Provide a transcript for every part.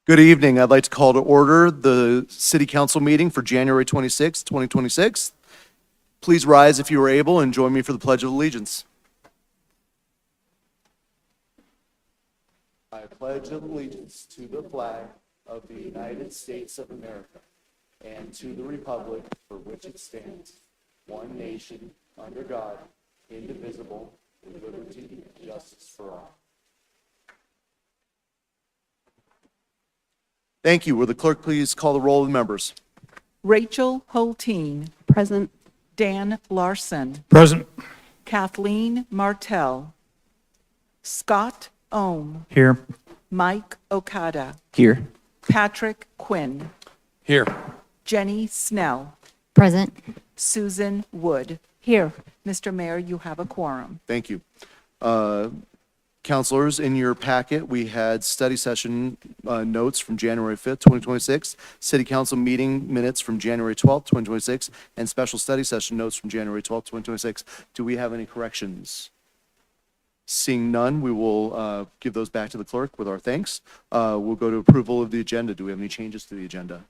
Good evening. I'd like to call to order the City Council meeting for January 26, 2026. Please rise if you are able and join me for the Pledge of Allegiance. I pledge allegiance to the flag of the United States of America and to the republic for which it stands, one nation, under God, indivisible, with liberty and justice for all. Thank you. Will the clerk please call the roll of the members? Rachel Holteen. Present. Dan Larson. Present. Kathleen Martell. Scott Ohm. Here. Mike Okada. Here. Patrick Quinn. Here. Jenny Snell. Present. Susan Wood. Here. Mr. Mayor, you have a quorum. Thank you. Counselors, in your packet, we had study session notes from January 5th, 2026, City Council meeting minutes from January 12th, 2026, and special study session notes from January 12th, 2026. Do we have any corrections? Seeing none, we will give those back to the clerk with our thanks. We'll go to approval of the agenda. Do we have any changes to the agenda?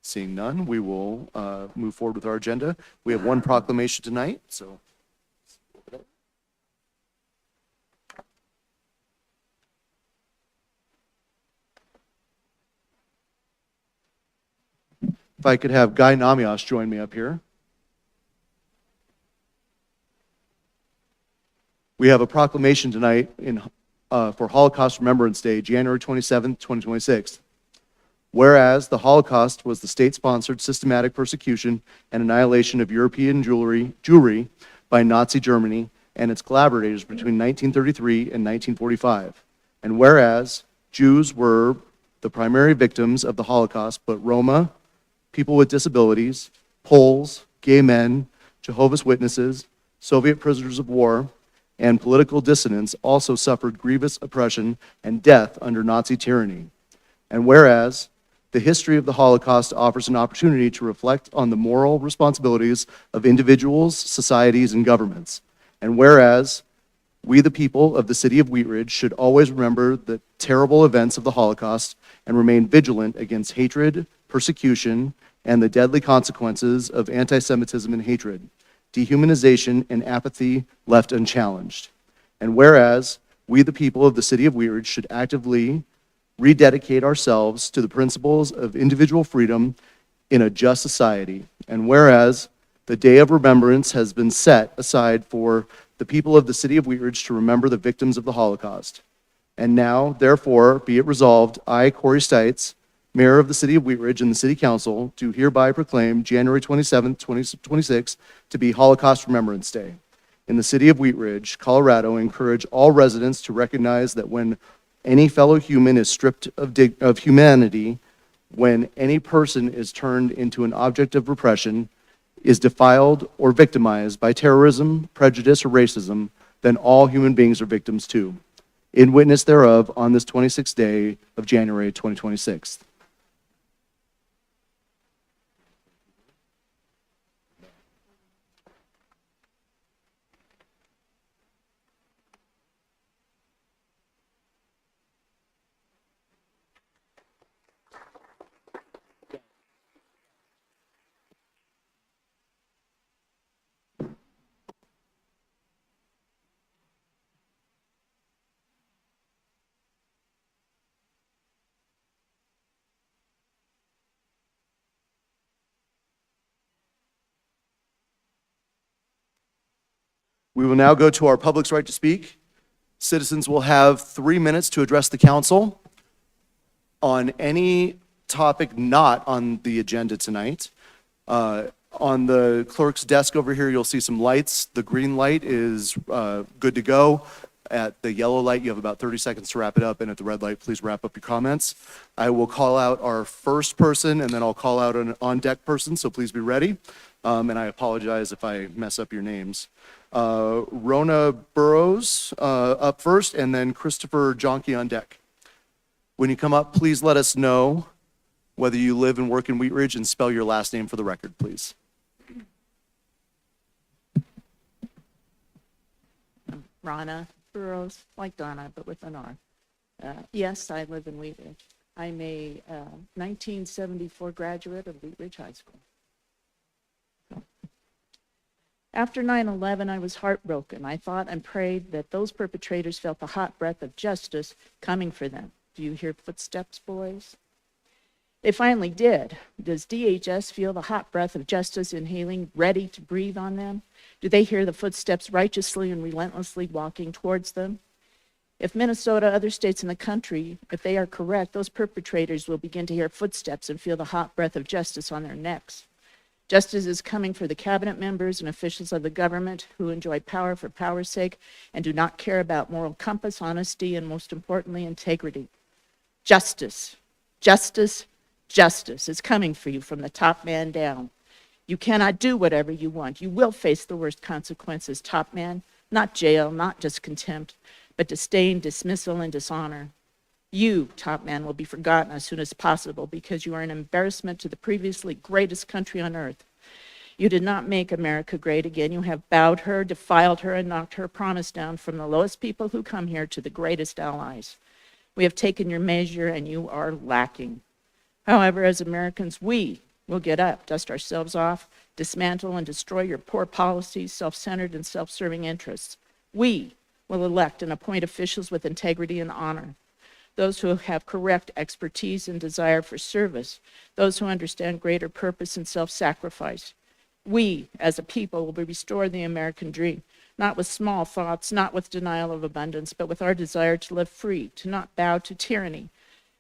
Seeing none, we will move forward with our agenda. We have one proclamation tonight, so. If I could have Guy Namias join me up here. We have a proclamation tonight for Holocaust Remembrance Day, January 27th, 2026. Whereas the Holocaust was the state-sponsored systematic persecution and annihilation of European Jewry by Nazi Germany and its collaborators between 1933 and 1945. And whereas Jews were the primary victims of the Holocaust, but Roma, people with disabilities, Poles, gay men, Jehovah's Witnesses, Soviet prisoners of war, and political dissidents also suffered grievous oppression and death under Nazi tyranny. And whereas the history of the Holocaust offers an opportunity to reflect on the moral responsibilities of individuals, societies, and governments. And whereas we, the people of the city of Wheat Ridge, should always remember the terrible events of the Holocaust and remain vigilant against hatred, persecution, and the deadly consequences of anti-Semitism and hatred, dehumanization, and apathy left unchallenged. And whereas we, the people of the city of Wheat Ridge, should actively rededicate ourselves to the principles of individual freedom in a just society. And whereas the Day of Remembrance has been set aside for the people of the city of Wheat Ridge to remember the victims of the Holocaust. And now, therefore, be it resolved, I, Corey Stites, Mayor of the City of Wheat Ridge and the City Council, do hereby proclaim January 27th, 2026 to be Holocaust Remembrance Day. In the City of Wheat Ridge, Colorado, encourage all residents to recognize that when any fellow human is stripped of humanity, when any person is turned into an object of repression, is defiled or victimized by terrorism, prejudice, or racism, then all human beings are victims too. In witness thereof, on this 26th day of January 2026. We will now go to our public's right to speak. Citizens will have 3 minutes to address the council on any topic not on the agenda tonight. On the clerk's desk over here, you'll see some lights. The green light is good to go. At the yellow light, you have about 30 seconds to wrap it up, and at the red light, please wrap up your comments. I will call out our first person, and then I'll call out an on-deck person, so please be ready. And I apologize if I mess up your names. Rona Burrows up first, and then Christopher Jonke on deck. When you come up, please let us know whether you live and work in Wheat Ridge and spell your last name for the record, please. Rana Burrows, like Donna, but with an R. Yes, I live in Wheat Ridge. I'm a 1974 graduate of Wheat Ridge High School. After 9/11, I was heartbroken. I thought and prayed that those perpetrators felt the hot breath of justice coming for them. Do you hear footsteps, boys? They finally did. Does DHS feel the hot breath of justice inhaling, ready to breathe on them? Do they hear the footsteps righteously and relentlessly walking towards them? If Minnesota, other states in the country, if they are correct, those perpetrators will begin to hear footsteps and feel the hot breath of justice on their necks. Justice is coming for the cabinet members and officials of the government who enjoy power for power's sake and do not care about moral compass, honesty, and most importantly, integrity. Justice, justice, justice is coming for you from the top man down. You cannot do whatever you want. You will face the worst consequences, top man, not jail, not just contempt, but disdain, dismissal, and dishonor. You, top man, will be forgotten as soon as possible because you are an embarrassment to the previously greatest country on earth. You did not make America great again. You have bowed her, defiled her, and knocked her promise down from the lowest people who come here to the greatest allies. We have taken your measure, and you are lacking. However, as Americans, we will get up, dust ourselves off, dismantle and destroy your poor policies, self-centered and self-serving interests. We will elect and appoint officials with integrity and honor, those who have correct expertise and desire for service, those who understand greater purpose and self-sacrifice. We, as a people, will restore the American dream, not with small thoughts, not with denial of abundance, but with our desire to live free, to not bow to tyranny,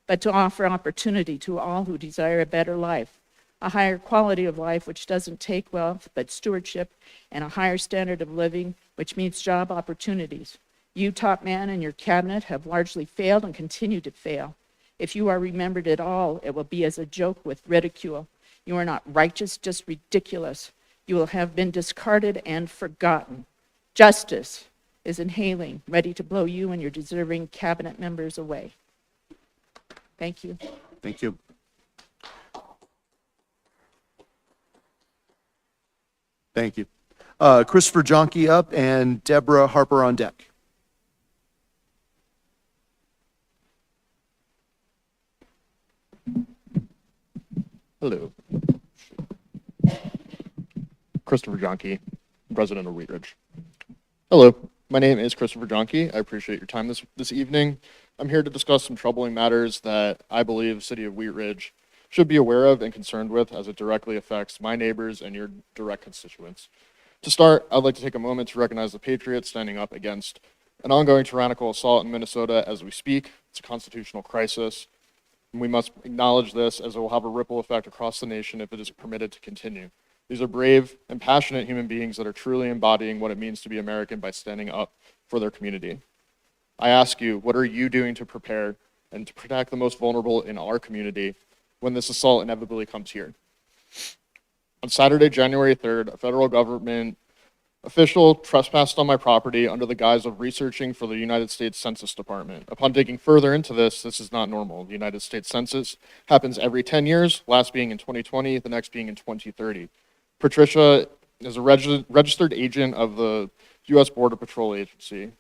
but to offer opportunity to all who desire a better life, a higher quality of life which doesn't take wealth, but stewardship, and a higher standard of living, which means job opportunities. You, top man, and your cabinet have largely failed and continue to fail. If you are remembered at all, it will be as a joke with ridicule. You are not righteous, just ridiculous. You will have been discarded and forgotten. Justice is inhaling, ready to blow you and your deserving cabinet members away. Thank you. Thank you. Thank you. Christopher Jonke up and Deborah Harper on deck. Hello. Christopher Jonke, president of Wheat Ridge. Hello, my name is Christopher Jonke. I appreciate your time this evening. I'm here to discuss some troubling matters that I believe the city of Wheat Ridge should be aware of and concerned with as it directly affects my neighbors and your direct constituents. To start, I'd like to take a moment to recognize the patriots standing up against an ongoing tyrannical assault in Minnesota as we speak. It's a constitutional crisis. We must acknowledge this as it will have a ripple effect across the nation if it is permitted to continue. These are brave and passionate human beings that are truly embodying what it means to be American by standing up for their community. I ask you, what are you doing to prepare and to protect the most vulnerable in our community when this assault inevitably comes here? On Saturday, January 3rd, a federal government official trespassed on my property under the guise of researching for the United States Census Department. Upon digging further into this is not normal. The United States Census happens every 10 years, last being in 2020, the next being in 2030. Patricia is a registered agent of the U.S. Border Patrol Agency.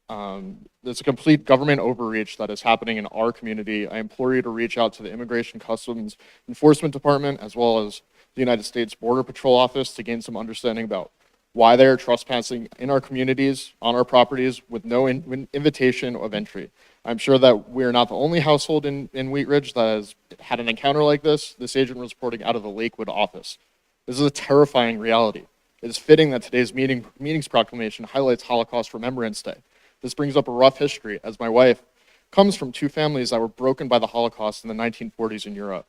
There's a complete government overreach that is happening in our community. I implore you to reach out to the Immigration Customs Enforcement Department as well as the United States Border Patrol Office to gain some understanding about why they are trespassing in our communities, on our properties, with no invitation of entry. I'm sure that we're not the only household in Wheat Ridge that has had an encounter like this. This agent was reporting out of the Lakewood office. This is a terrifying reality. It is fitting that today's meetings proclamation highlights Holocaust Remembrance Day. This brings up a rough history, as my wife comes from two families that were broken by the Holocaust in the 1940s in Europe.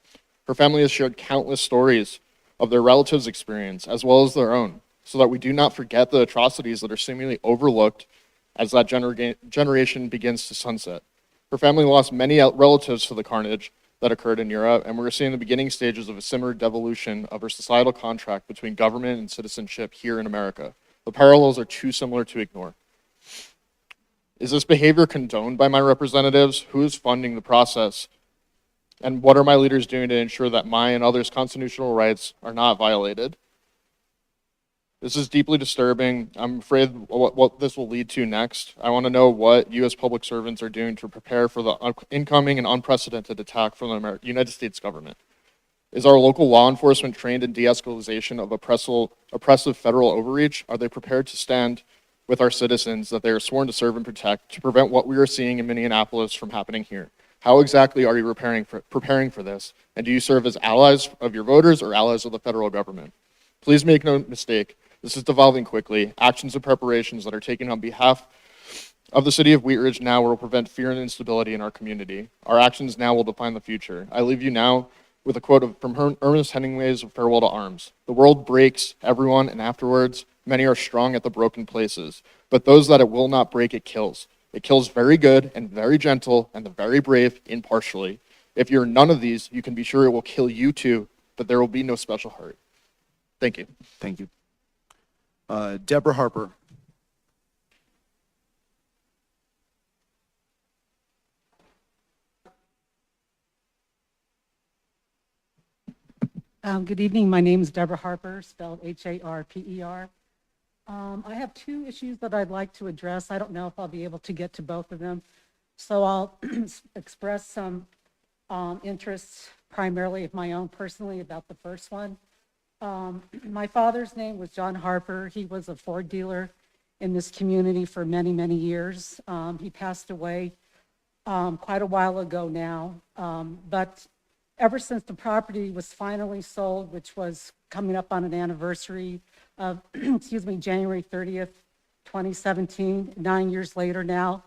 Her family has shared countless stories of their relatives' experience, as well as their own, so that we do not forget the atrocities that are seemingly overlooked as that generation begins to sunset. Her family lost many relatives to the carnage that occurred in Europe, and we're seeing the beginning stages of a similar devolution of our societal contract between government and citizenship here in America. The parallels are too similar to ignore. Is this behavior condoned by my representatives? Who is funding the process? And what are my leaders doing to ensure that my and others' constitutional rights are not violated? This is deeply disturbing. I'm afraid what this will lead to next. I want to know what you as public servants are doing to prepare for the incoming and unprecedented attack from the United States government. Is our local law enforcement trained in de-escalation of oppressive federal overreach? Are they prepared to stand with our citizens that they are sworn to serve and protect to prevent what we are seeing in Minneapolis from happening here? How exactly are you preparing for this? And do you serve as allies of your voters or allies of the federal government? Please make no mistake, this is devolving quickly. Actions and preparations that are taken on behalf of the city of Wheat Ridge now will prevent fear and instability in our community. Our actions now will define the future. I leave you now with a quote from Ernest Hemingway's Farewell to Arms. The world breaks everyone, and afterwards, many are strong at the broken places. But those that it will not break, it kills. It kills very good and very gentle and the very brave impartially. If you're none of these, you can be sure it will kill you too, but there will be no special heart. Thank you. Thank you. Deborah Harper. Good evening. My name is Deborah Harper, spelled Harper. I have two issues that I'd like to address. I don't know if I'll be able to get to both of them. So I'll express some interests, primarily of my own personally, about the first one. My father's name was John Harper. He was a Ford dealer in this community for many, many years. He passed away quite a while ago now. But ever since the property was finally sold, which was coming up on an anniversary of, January 30th, 2017, 9 years later now,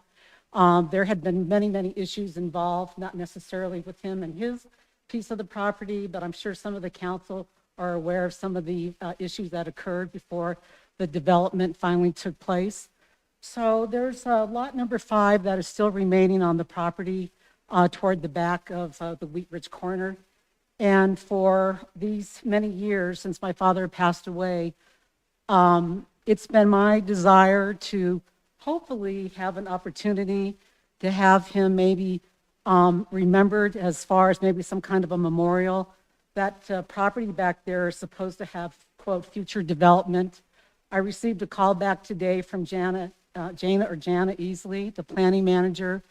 there had been many, many issues involved, not necessarily with him and his piece of the property, but I'm sure some of the council are aware of some of the issues that occurred before the development finally took place. So there's lot number 5 that is still remaining on the property toward the back of the Wheat Ridge corner. And for these many years since my father passed away, it's been my desire to hopefully have an opportunity to have him maybe remembered as far as maybe some kind of a memorial. That property back there is supposed to have, quote, future development. I received a call back today from Jana Easley, the planning manager,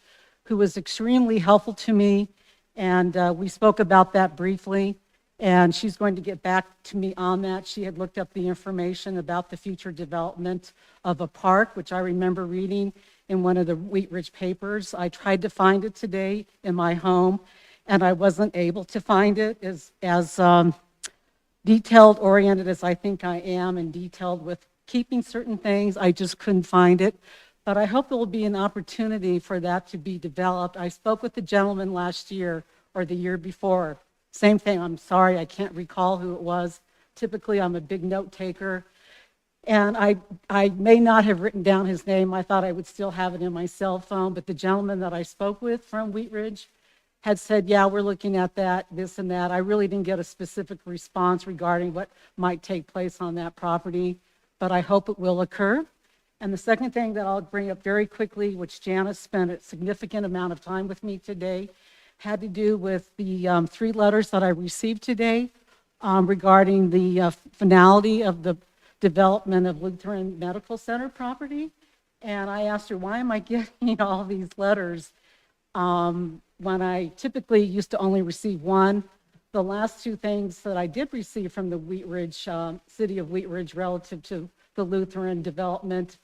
who was extremely helpful to me. And we spoke about that briefly. And she's going to get back to me on that. She had looked up the information about the future development of a park, which I remember reading in one of the Wheat Ridge papers. I tried to find it today in my home, and I wasn't able to find it as detailed oriented as I think I am, and detailed with keeping certain things. I just couldn't find it. But I hope there will be an opportunity for that to be developed. I spoke with the gentleman last year or the year before. Same thing, I'm sorry, I can't recall who it was. Typically, I'm a big note taker. And I may not have written down his name. I thought I would still have it in my cell phone. But the gentleman that I spoke with from Wheat Ridge had said, yeah, we're looking at that, this and that. I really didn't get a specific response regarding what might take place on that property, but I hope it will occur. And the second thing that I'll bring up very quickly, which Janice spent a significant amount of time with me today, had to do with the 3 letters that I received today regarding the finality of the development of Lutheran Medical Center property. And I asked her, why am I getting all these letters when I typically used to only receive one? The last 2 things that I did receive from the Wheat Ridge, city of Wheat Ridge, relative to the Lutheran development,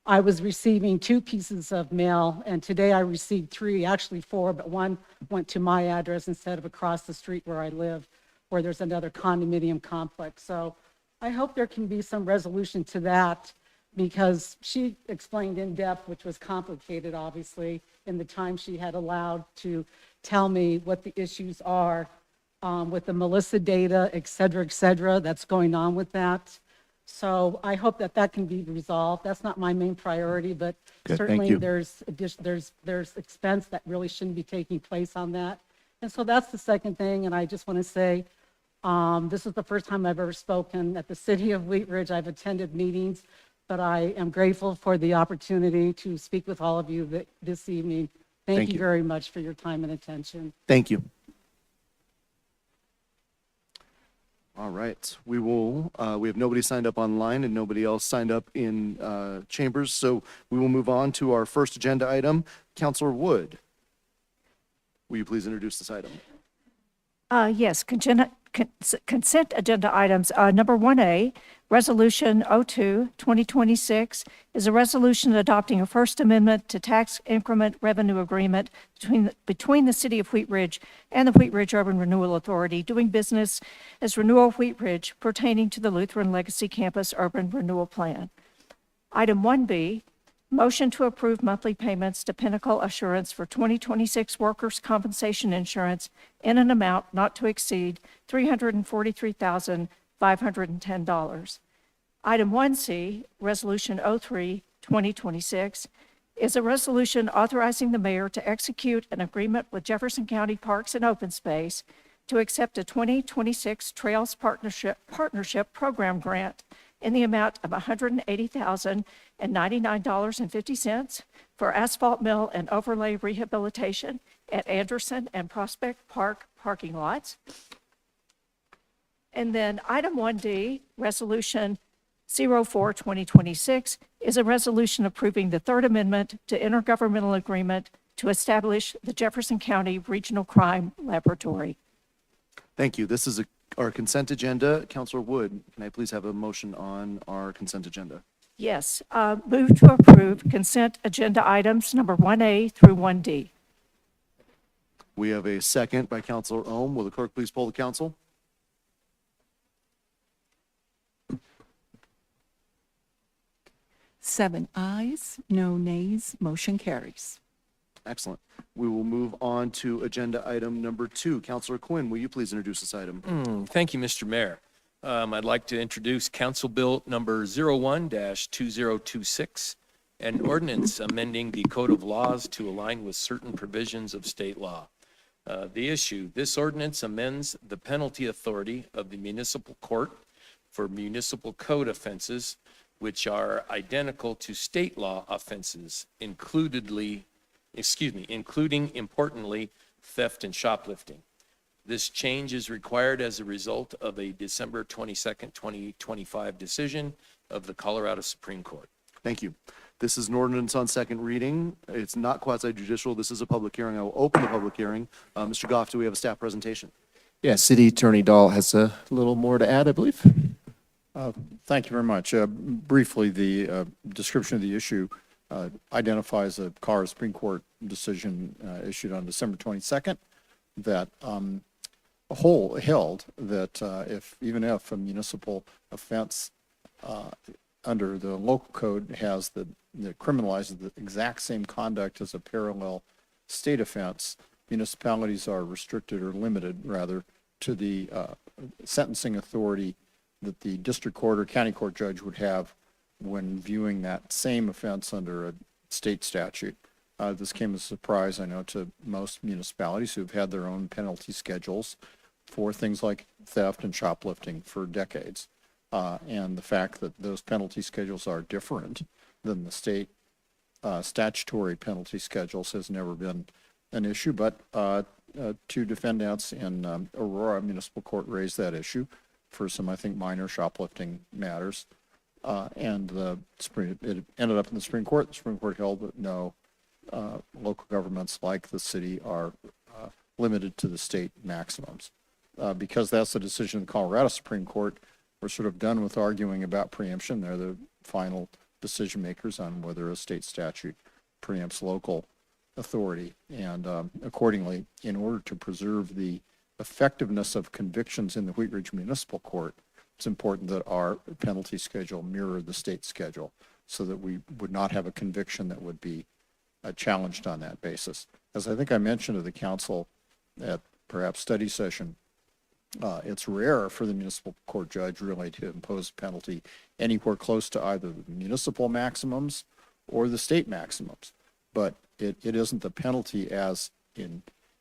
I was receiving 2 pieces of mail, and today I received 3, actually 4, but one went to my address instead of across the street where I live, where there's another condominium complex. So I hope there can be some resolution to that, because she explained in depth, which was complicated, obviously, in the time she had allowed to tell me what the issues are with the Melissa data, et cetera, that's going on with that. So I hope that that can be resolved. That's not my main priority, but Good, thank certainly you. there's expense that really shouldn't be taking place on that. And so that's the second thing. And I just want to say, this is the first time I've ever spoken at the city of Wheat Ridge. I've attended meetings, but I am grateful for the opportunity to speak with all of you this evening. Thank you you. very much for your time and attention. Thank you. All right, we have nobody signed up online and nobody else signed up in chambers, so we will move on to our first agenda item. Counselor Wood, will you please introduce this item? Yes, consent agenda items. Number 1A, Resolution 02-2026 is a resolution adopting a First Amendment to Tax Increment Revenue Agreement between the City of Wheat Ridge and the Wheat Ridge Urban Renewal Authority, doing business as Renewal Wheat Ridge pertaining to the Lutheran Legacy Campus Urban Renewal Plan. Item 1B, motion to approve monthly payments to Pinnacle Assurance for 2026 workers' compensation insurance in an amount not to exceed $343,510. Item 1C, Resolution 03-2026, is a resolution authorizing the mayor to execute an agreement with Jefferson County Parks and Open Space to accept a 2026 Trails Partnership Program grant in the amount of $180,099.50 for asphalt mill and overlay rehabilitation at Anderson and Prospect Park parking lots. And then item 1D, Resolution 04-2026, is a resolution approving the Third Amendment to Intergovernmental Agreement to establish the Jefferson County Regional Crime Laboratory. Thank you. This is our consent agenda. Counselor Wood, can I please have a motion on our consent agenda? Yes, move to approve consent agenda items number 1A through 1D. We have a second by Counselor Ohm. Will the clerk please poll the council? Seven ayes, no nays, motion carries. Excellent. We will move on to agenda item number 2. Counselor Quinn, will you please introduce this item? Thank you, Mr. Mayor. I'd like to introduce Council Bill number 01-2026, an ordinance amending the Code of Laws to align with certain provisions of state law. This ordinance amends the penalty authority of the municipal court for municipal code offenses, which are identical to state law offenses, including importantly, theft and shoplifting. This change is required as a result of a December 22nd, 2025 decision of the Colorado Supreme Court. Thank you. This is an ordinance on second reading. It's not quasi-judicial. This is a public hearing. I will open the public hearing. Mr. Goff, do we have a staff presentation? Yeah, City Attorney Dahl has a little more to add, I believe. Thank you very much. Briefly, the description of the issue identifies a Colorado Supreme Court decision issued on December 22nd that held that even if a municipal offense under the local code has that criminalizes the exact same conduct as a parallel state offense, municipalities are restricted or limited, rather, to the sentencing authority that the district court or county court judge would have when viewing that same offense under a state statute. This came as a surprise, I know, to most municipalities who've had their own penalty schedules for things like theft and shoplifting for decades. And the fact that those penalty schedules are different than the state statutory penalty schedules has never been an issue, but two defendants in Aurora Municipal Court raised that issue for some, I think, minor shoplifting matters. And it ended up in the Supreme Court. The Supreme Court held that no, local governments like the city are limited to the state maximums. Because that's the decision of the Colorado Supreme Court, we're sort of done with arguing about preemption. They're the final decision makers on whether a state statute preempts local authority. And accordingly, in order to preserve the effectiveness of convictions in the Wheat Ridge Municipal Court, it's important that our penalty schedule mirror the state schedule so that we would not have a conviction that would be challenged on that basis. As I think I mentioned to the council at perhaps study session, it's rare for the municipal court judge really to impose a penalty anywhere close to either the municipal maximums or the state maximums. But it isn't the penalty as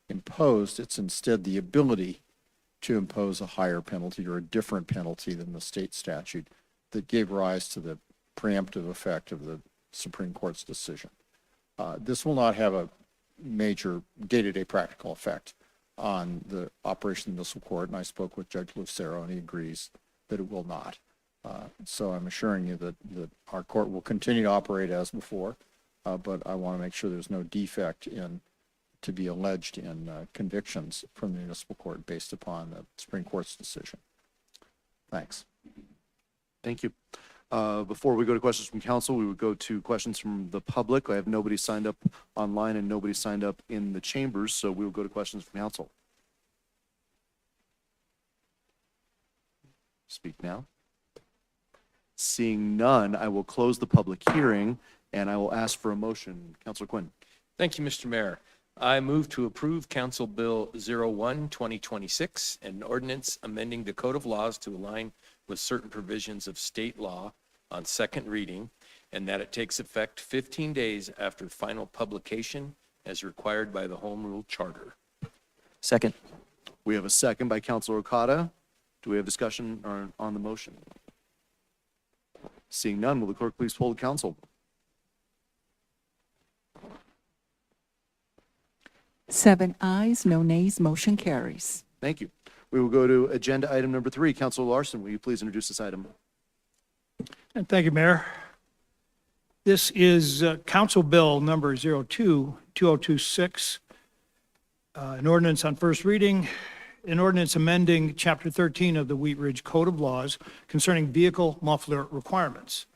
imposed, it's instead the ability to impose a higher penalty or a different penalty than the state statute that gave rise to the preemptive effect of the Supreme Court's decision. This will not have a major day-to-day practical effect on the operation of the municipal court, and I spoke with Judge Lucero, and he agrees that it will not. So I'm assuring you that our court will continue to operate as before, but I want to make sure there's no defect to be alleged in convictions from the municipal court based upon the Supreme Court's decision. Thanks. Thank you. Before we go to questions from council, we would go to questions from the public. I have nobody signed up online and nobody signed up in the chambers, so we will go to questions from council. Speak now. Seeing none, I will close the public hearing and I will ask for a motion. Councilor Quinn. Thank you, Mr. Mayor. I move to approve Council Bill 01-2026, an ordinance amending the Code of Laws to align with certain provisions of state law on second reading, and that it takes effect 15 days after final publication as required by the Home Rule Charter. Second. We have a second by Councilor Okada. Do we have discussion on the motion? Seeing none, will the clerk please poll the council? Seven ayes, no nays, motion carries. Thank you. We will go to agenda item number 3. Councilor Larson, will you please introduce this item? And thank you, Mayor. This is Council Bill number 02-2026, an ordinance on first reading, an ordinance amending Chapter 13 of the Wheat Ridge Code of Laws concerning vehicle muffler requirements.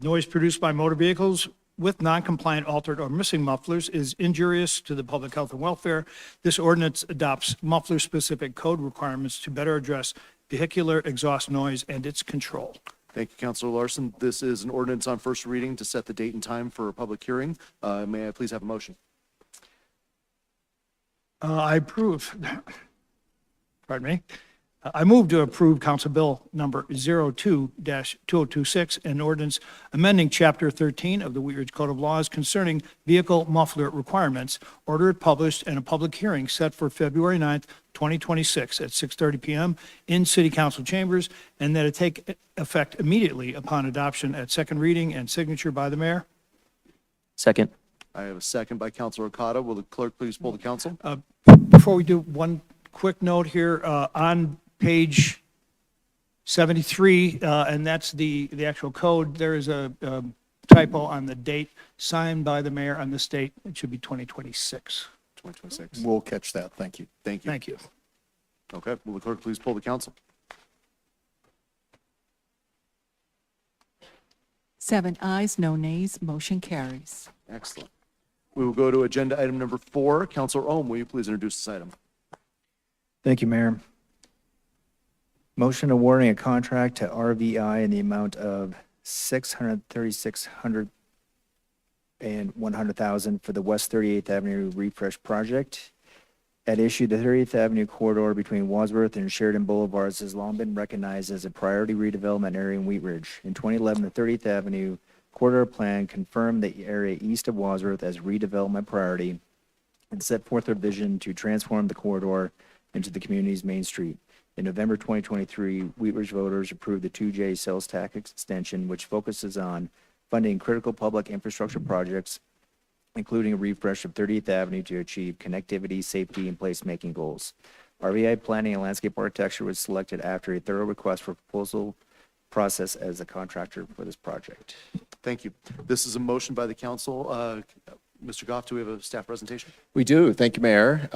Noise produced by motor vehicles with non-compliant, altered, or missing mufflers is injurious to the public health and welfare. This ordinance adopts muffler-specific code requirements to better address vehicular exhaust noise and its control. Thank you, Councilor Larson. This is an ordinance on first reading to set the date and time for a public hearing. May I please have a motion? I approve. Pardon me. I move to approve Council Bill number 02-2026, an ordinance amending Chapter 13 of the Wheat Ridge Code of Laws concerning vehicle muffler requirements, ordered, published, and a public hearing set for February 9th, 2026 at 6:30 p.m. in City Council chambers, and that it take effect immediately upon adoption at second reading and signature by the mayor. Second. I have a second by Councilor Okada. Will the clerk please poll the council? Before we do, one quick note here, on page 73, and that's the actual code, there is a typo on the date signed by the mayor on the state. It should be 2026. 2026. We'll catch that. Thank you. Thank you. Thank you. Okay, will the clerk please poll the council? 7 ayes, no nays, motion carries. Excellent. We will go to agenda item number 4. Councilor Ohm, will you please introduce this item? Thank you, Mayor. Motion awarding a contract to RVI in the amount of $636,100 and $100,000 for the West 38th Avenue Refresh Project. At issue, the 30th Avenue corridor between Wadsworth and Sheridan Boulevards has long been recognized as a priority redevelopment area in Wheat Ridge. In 2011, the 30th Avenue corridor plan confirmed the area east of Wadsworth as redevelopment priority and set forth their vision to transform the corridor into the community's main street. In November 2023, Wheat Ridge voters approved the 2J sales tax extension, which focuses on funding critical public infrastructure projects, including a refresh of 30th Avenue to achieve connectivity, safety, and placemaking goals. RVI Planning and Landscape Architecture was selected after a thorough request for proposal process as a contractor for this project. Thank you. This is a motion by the council. Mr. Goff, do we have a staff presentation? We do. Thank you, Mayor.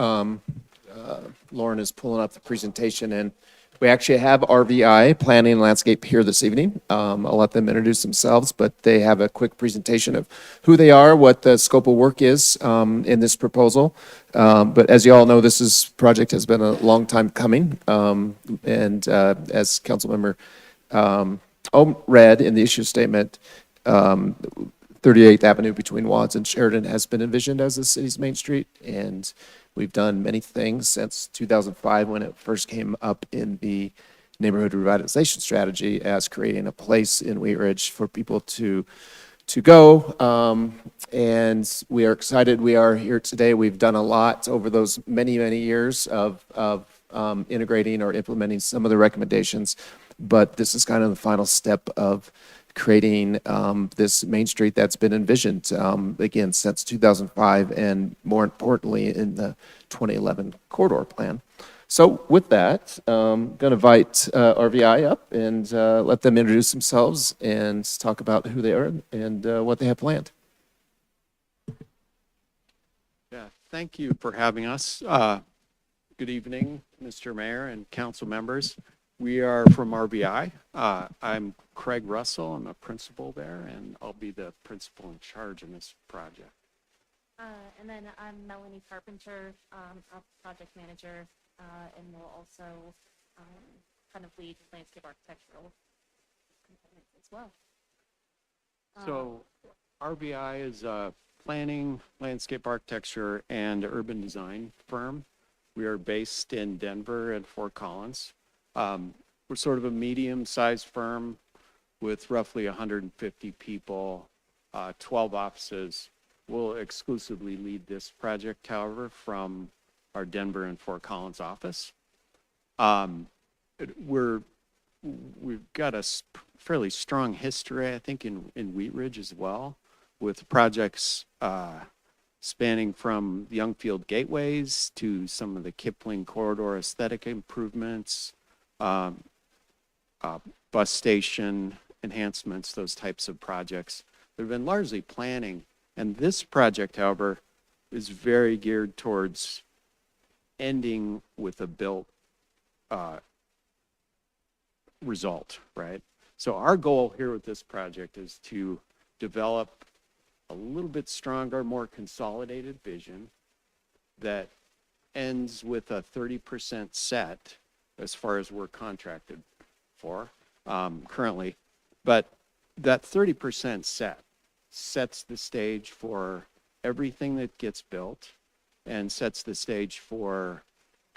Lauren is pulling up the presentation, and we actually have RVI, Planning and Landscape, here this evening. I'll let them introduce themselves, but they have a quick presentation of who they are, what the scope of work is in this proposal. But as you all know, this project has been a long time coming, and as Councilmember Ohm read in the issue statement, 38th Avenue between Wads and Sheridan has been envisioned as the city's main street, and we've done many things since 2005 when it first came up in the neighborhood revitalization strategy as creating a place in Wheat Ridge for people to go. And we are excited we are here today. We've done a lot over those many, many years of integrating or implementing some of the recommendations, but this is kind of the final step of creating this Main Street that's been envisioned, again, since 2005, and more importantly, in the 2011 corridor plan. So with that, I'm going to invite RVI up and let them introduce themselves and talk about who they are and what they have planned. Yeah, thank you for having us. Good evening, Mr. Mayor and council members. We are from RBI. I'm Craig Russell. I'm a principal there, and I'll be the principal in charge in this project. And then I'm Melanie Carpenter, a project manager, and will also kind of lead landscape architectural components as well. So RBI is a planning, landscape architecture, and urban design firm. We are based in Denver and Fort Collins. We're sort of a medium-sized firm with roughly 150 people, 12 offices. We'll exclusively lead this project, however, from our Denver and Fort Collins office. We've got a fairly strong history, I think, in Wheat Ridge as well, with projects spanning from the Youngfield gateways to some of the Kipling corridor aesthetic improvements, bus station enhancements, those types of projects. They've been largely planning. And this project, however, is very geared towards ending with a built result, right? So our goal here with this project is to develop a little bit stronger, more consolidated vision that ends with a 30% set as far as we're contracted for currently. But that 30% set sets the stage for everything that gets built and sets the stage for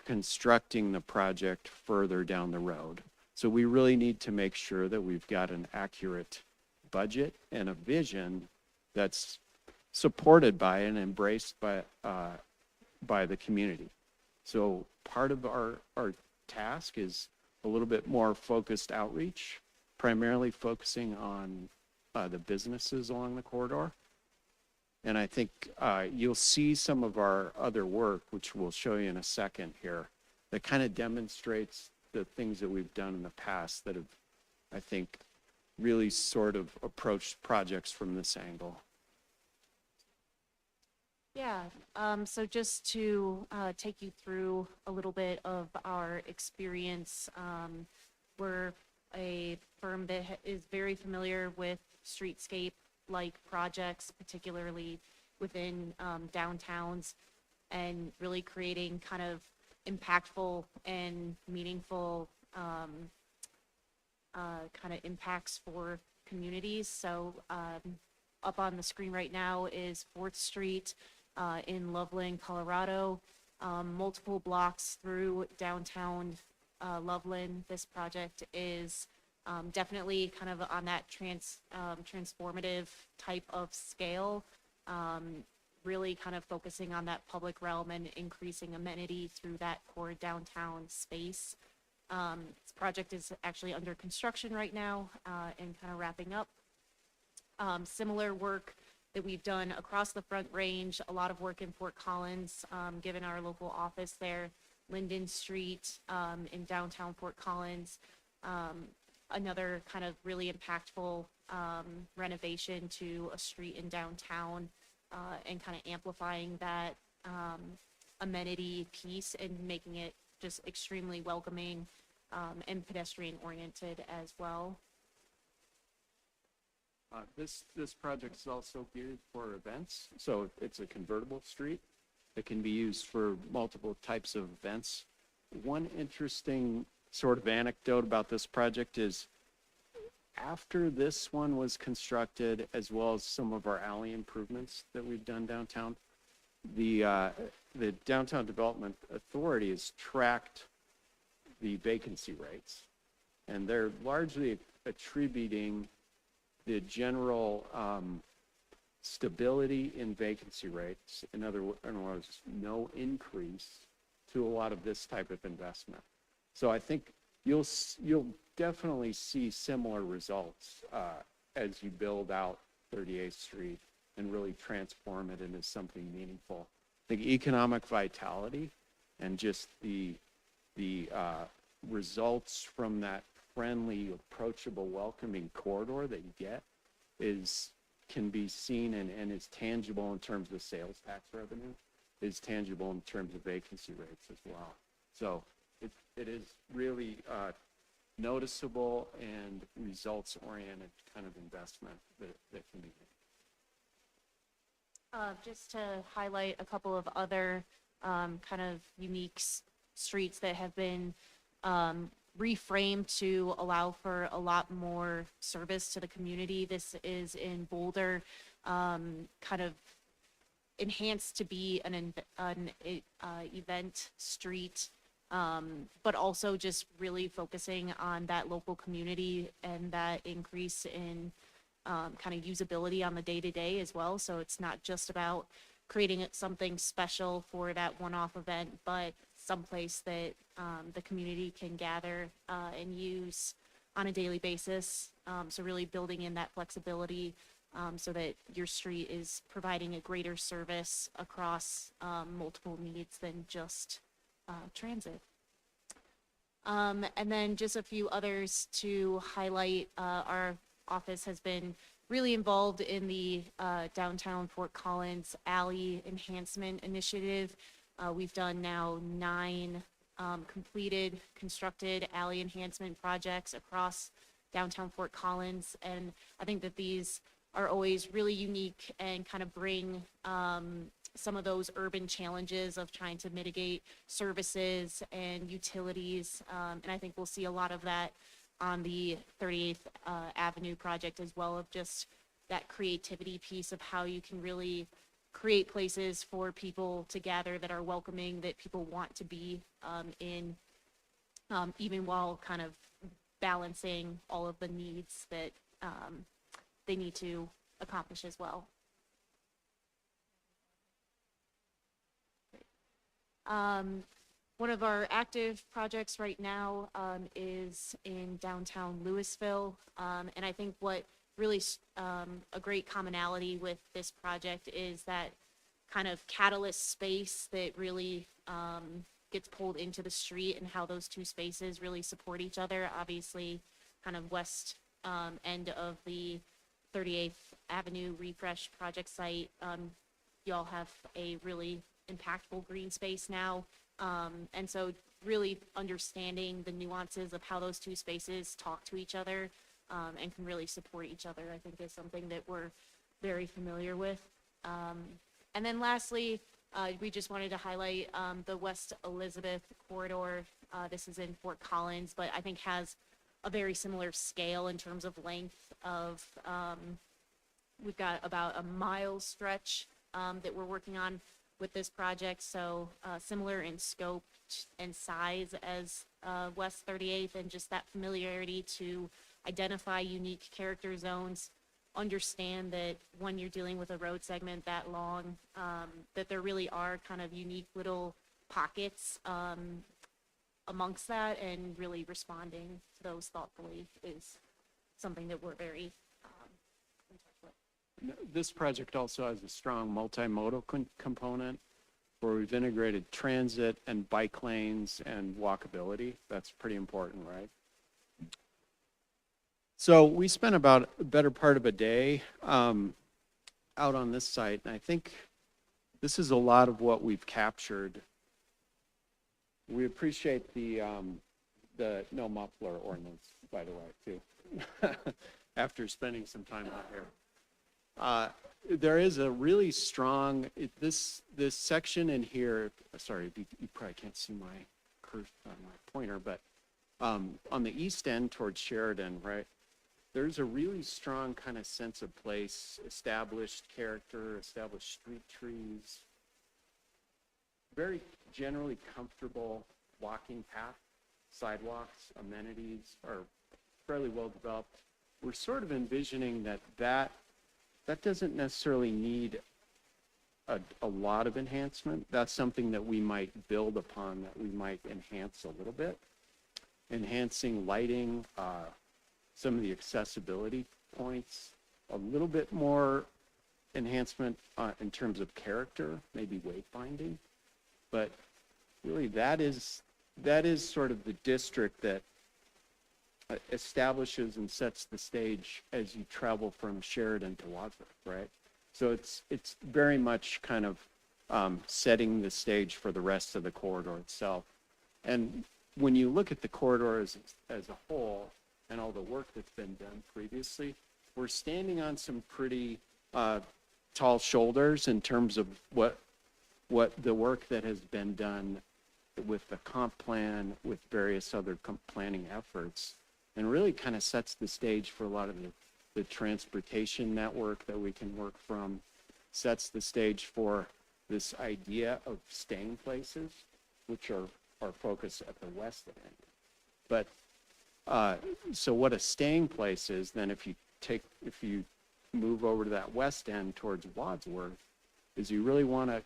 constructing the project further down the road. So we really need to make sure that we've got an accurate budget and a vision that's supported by and embraced by the community. So part of our task is a little bit more focused outreach, primarily focusing on the businesses along the corridor. And I think you'll see some of our other work, which we'll show you in a second here, that kind of demonstrates the things that we've done in the past that have, I think, really sort of approached projects from this angle. Yeah, so just to take you through a little bit of our experience, we're a firm that is very familiar with streetscape-like projects, particularly within downtowns, and really creating kind of impactful and meaningful kind of impacts for communities. So up on the screen right now is 4th Street in Loveland, Colorado, multiple blocks through downtown Loveland. This project is definitely kind of on that transformative type of scale, really kind of focusing on that public realm and increasing amenity through that core downtown space. This project is actually under construction right now and kind of wrapping up. Similar work that we've done across the Front Range, a lot of work in Fort Collins, given our local office there, Linden Street in downtown Fort Collins, another kind of really impactful renovation to a street in downtown, and kind of amplifying that amenity piece and making it just extremely welcoming and pedestrian oriented as well. This project is also geared for events. So it's a convertible street that can be used for multiple types of events. One interesting sort of anecdote about this project is after this one was constructed, as well as some of our alley improvements that we've done downtown, the Downtown Development Authority has tracked the vacancy rates, and they're largely attributing the general stability in vacancy rates, in other words, no increase, to a lot of this type of investment. So I think you'll definitely see similar results as you build out 38th Street and really transform it into something meaningful. The economic vitality and just the results from that friendly, approachable, welcoming corridor that you get can be seen and is tangible in terms of sales tax revenue, is tangible in terms of vacancy rates as well. So it is really noticeable and results-oriented kind of investment that can be made. Just to highlight a couple of other kind of unique streets that have been reframed to allow for a lot more service to the community. This is in Boulder, kind of enhanced to be an event street, but also just really focusing on that local community and that increase in kind of usability on the day-to-day as well. So it's not just about creating something special for that one-off event, but someplace that the community can gather and use on a daily basis. So really building in that flexibility so that your street is providing a greater service across multiple needs than just transit. And then just a few others to highlight. Our office has been really involved in the downtown Fort Collins Alley Enhancement Initiative. We've done now 9 completed, constructed alley enhancement projects across downtown Fort Collins. And I think that these are always really unique and kind of bring some of those urban challenges of trying to mitigate services and utilities. And I think we'll see a lot of that on the 38th Avenue project as well, of just that creativity piece of how you can really create places for people to gather that are welcoming, that people want to be in, even while kind of balancing all of the needs that they need to accomplish as well. One of our active projects right now is in downtown Louisville. And I think what really a great commonality with this project is that kind of catalyst space that really gets pulled into the street, and how those two spaces really support each other. Obviously, kind of west end of the 38th Avenue refresh project site, you all have a really impactful green space now. And so really understanding the nuances of how those two spaces talk to each other and can really support each other, I think is something that we're very familiar with. And then lastly, we just wanted to highlight the West Elizabeth corridor. This is in Fort Collins, but I think has a very similar scale in terms of length of, we've got about a mile stretch that we're working on with this project. So similar in scope and size as West 38th, and just that familiarity to identify unique character zones, understand that when you're dealing with a road segment that long, that there really are kind of unique little pockets amongst that, and really responding to those thoughtfully is something that we're very in touch with. This project also has a strong multimodal component where we've integrated transit and bike lanes and walkability. That's pretty important, right? So we spent about a better part of a day out on this site, and I think this is a lot of what we've captured. We appreciate the no muffler ordinance, by the way, too, after spending some time out here. There is a really strong, this section in here, sorry, you probably can't see my pointer, but on the east end towards Sheridan, right, there's a really strong kind of sense of place, established character, established street trees, very generally comfortable walking path, sidewalks, amenities are fairly well developed. We're sort of envisioning that doesn't necessarily need a lot of enhancement. That's something that we might build upon, that we might enhance a little bit. Enhancing lighting, some of the accessibility points, a little bit more enhancement in terms of character, maybe wayfinding. But really, that is sort of the district that establishes and sets the stage as you travel from Sheridan to Wadsworth, right? So it's very much kind of setting the stage for the rest of the corridor itself. And when you look at the corridor as a whole and all the work that's been done previously, we're standing on some pretty tall shoulders in terms of what the work that has been done with the comp plan, with various other planning efforts, and really kind of sets the stage for a lot of the transportation network that we can work from, sets the stage for this idea of staying places, which are our focus at the west end. But so what a staying place is, then if you move over to that west end towards Wadsworth, is you really want to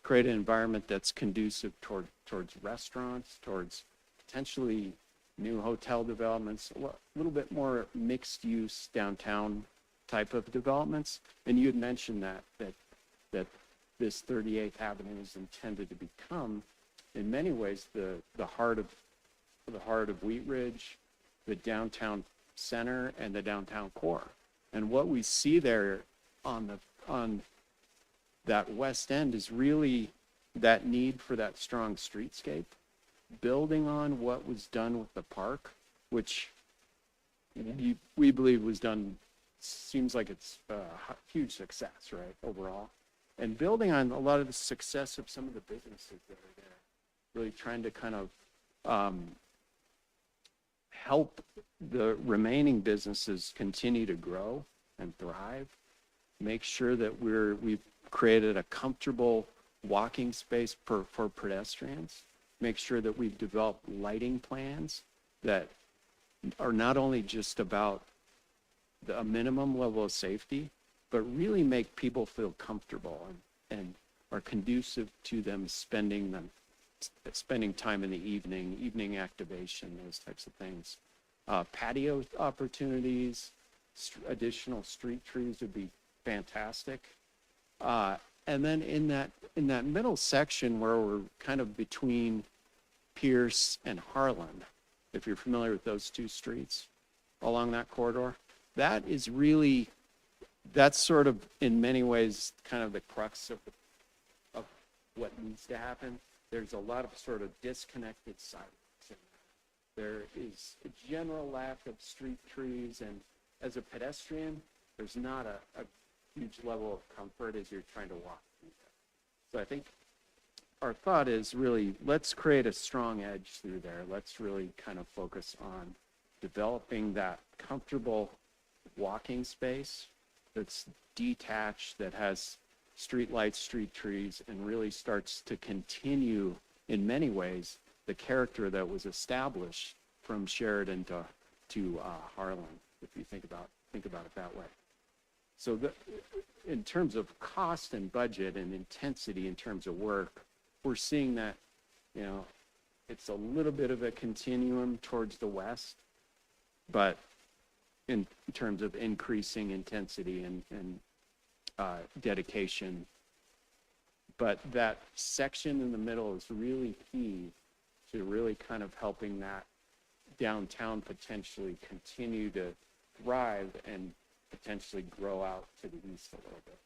create an environment that's conducive towards restaurants, towards potentially new hotel developments, a little bit more mixed use downtown type of developments. And you had mentioned that this 38th Avenue is intended to become, in many ways, the heart of Wheat Ridge, the downtown center, and the downtown core. And what we see there on that west end is really that need for that strong streetscape, building on what was done with the park, which we believe was done, seems like it's a huge success, right, overall. And building on a lot of the success of some of the businesses that are there, really trying to kind of help the remaining businesses continue to grow and thrive, make sure that we've created a comfortable walking space for pedestrians, make sure that we've developed lighting plans that are not only just about a minimum level of safety, but really make people feel comfortable and are conducive to them spending time in the evening activation, those types of things. Patio opportunities, additional street trees would be fantastic. And then in that middle section where we're kind of between Pierce and Harlan, if you're familiar with those two streets along that corridor, that's sort of in many ways kind of the crux of what needs to happen. There's a lot of sort of disconnected sidewalks. There is a general lack of street trees, and as a pedestrian, there's not a huge level of comfort as you're trying to walk through that. So I think our thought is really, let's create a strong edge through there. Let's really kind of focus on developing that comfortable walking space that's detached, that has street lights, street trees, and really starts to continue in many ways the character that was established from Sheridan to Harlan, if you think about it that way. So in terms of cost and budget and intensity in terms of work, we're seeing that, it's a little bit of a continuum towards the west, but in terms of increasing intensity and dedication. But that section in the middle is really key to really kind of helping that downtown potentially continue to thrive and potentially grow out to the east a little bit.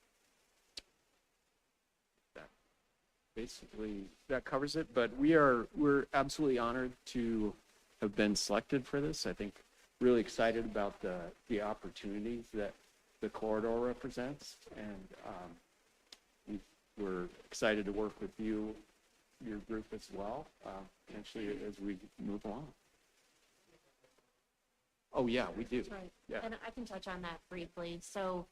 Basically, that covers it, but we're absolutely honored to have been selected for this. I think really excited about the opportunities that the corridor represents, and we're excited to work with your group as well, potentially as we move along. Oh yeah, we do. That's right. Yeah. And I can touch on that briefly. So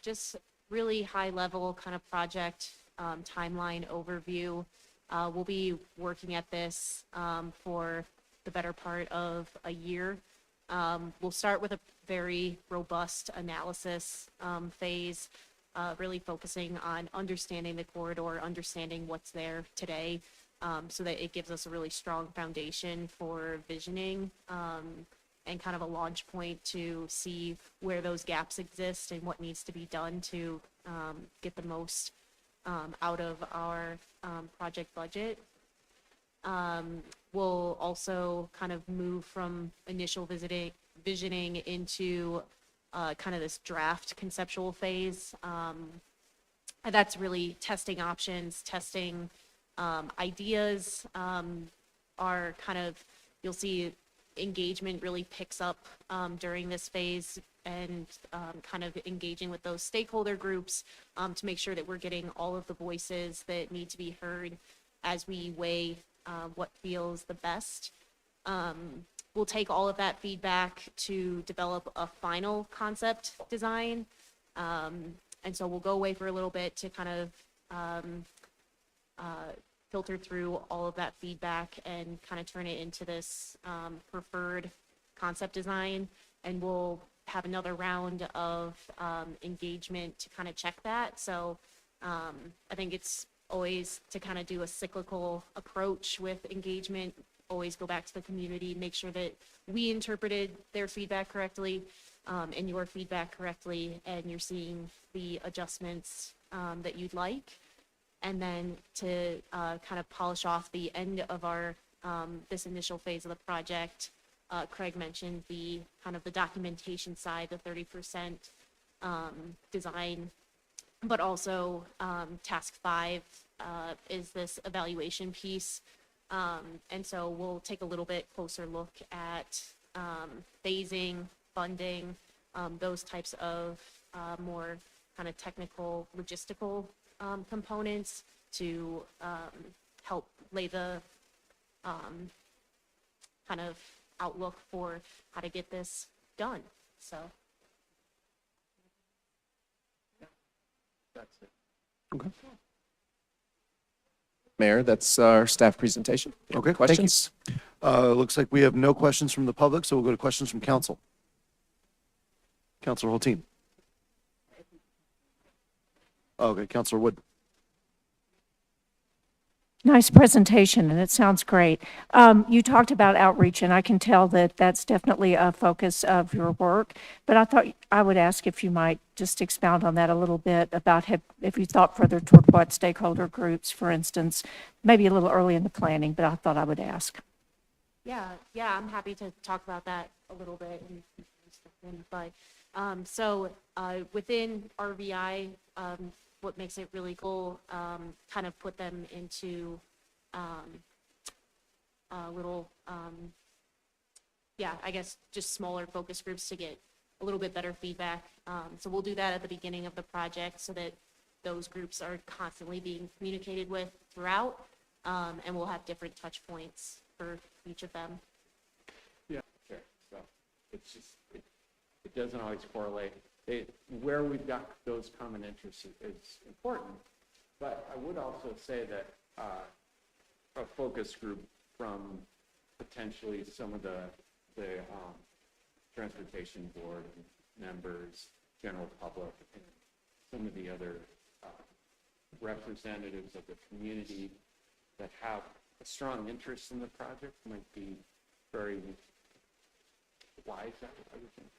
just really high level kind of project timeline overview. We'll be working at this for the better part of a year. We'll start with a very robust analysis phase, really focusing on understanding the corridor, understanding what's there today, so that it gives us a really strong foundation for visioning and kind of a launch point to see where those gaps exist and what needs to be done to get the most out of our project budget. We'll also kind of move from initial visioning into kind of this draft conceptual phase. And that's really testing options, testing ideas. Are kind of, you'll see engagement really picks up during this phase, and kind of engaging with those stakeholder groups to make sure that we're getting all of the voices that need to be heard as we weigh what feels the best. We'll take all of that feedback to develop a final concept design. And so we'll go away for a little bit to kind of filter through all of that feedback and kind of turn it into this preferred concept design. And we'll have another round of engagement to kind of check that. So I think it's always to kind of do a cyclical approach with engagement, always go back to the community, make sure that we interpreted their feedback correctly and your feedback correctly, and you're seeing the adjustments that you'd like. And then to kind of polish off the end of our this initial phase of the project, Craig mentioned the kind of the documentation side, the 30% design, but also task 5 is this evaluation piece. And so we'll take a little bit closer look at phasing, funding, those types of more kind of technical, logistical components to help lay the kind of outlook for how to get this done. So. That's it. Mayor, that's our staff presentation. Any Okay, thank you. questions? Looks like we have no questions from the public, so we'll go to questions from council. Councilor Hulteen. Okay, Councilor Wood. Nice presentation, and it sounds great. You talked about outreach, and I can tell that that's definitely a focus of your work. But I thought I would ask if you might just expound on that a little bit about if you thought further toward what stakeholder groups, for instance, maybe a little early in the planning, but I thought I would ask. Yeah, I'm happy to talk about that a little bit. But so within RVI, what makes it really cool, kind of put them into little, I guess just smaller focus groups to get a little bit better feedback. So we'll do that at the beginning of the project so that those groups are constantly being communicated with throughout, and we'll have different touch points for each of them. Yeah, sure. So it's just, it doesn't always correlate. Where we've got those common interests is important, but I would also say that a focus group from potentially some of the transportation board members, general public, and some of the other representatives of the community that have a strong interest in the project might be very wise, I would think.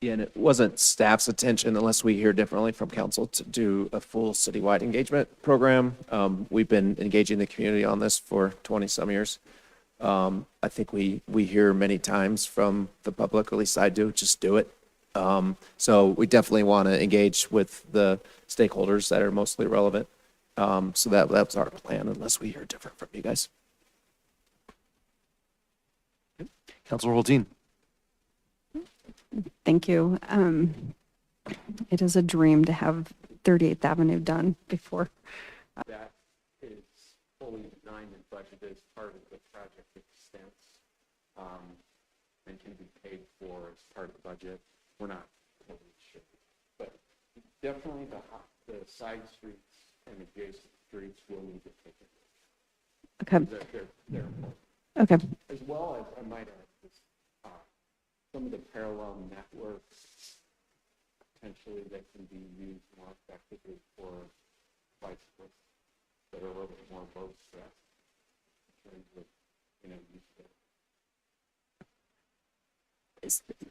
Yeah, and it wasn't staff's intention, unless we hear differently from council, to do a full citywide engagement program. We've been engaging the community on this for 20-some years. I think we hear many times from the public, at least I do, just do it. So we definitely want to engage with the stakeholders that are mostly relevant. So that's our plan, unless we hear different from you guys. Councilor Hulteen. Thank you. It is a dream to have 38th Avenue done before. That is fully designed and budgeted as part of the project expense, and can be paid for as part of the budget. We're not totally sure, but definitely the side streets and adjacent streets will need to take it. Okay. They're important. Okay. As well as, I might add, some of the parallel networks potentially that can be used more effectively for bicyclists that are a little bit more low stress in terms of, use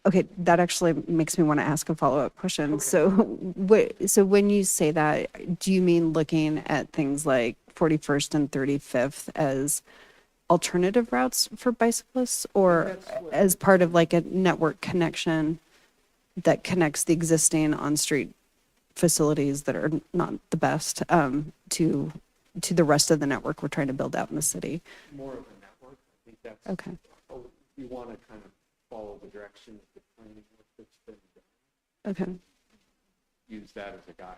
Okay, that actually makes me want to ask a follow-up question. So so when you say that, do you mean looking at things like 41st and 35th as alternative routes for bicyclists, or as part of like a network connection that connects the existing on-street facilities that are not the best, to the rest of the network we're trying to build out in the city? More of a network. I think that's. Okay. We want to kind of follow the direction of the planning work that's been done. Okay. Use that as a guide.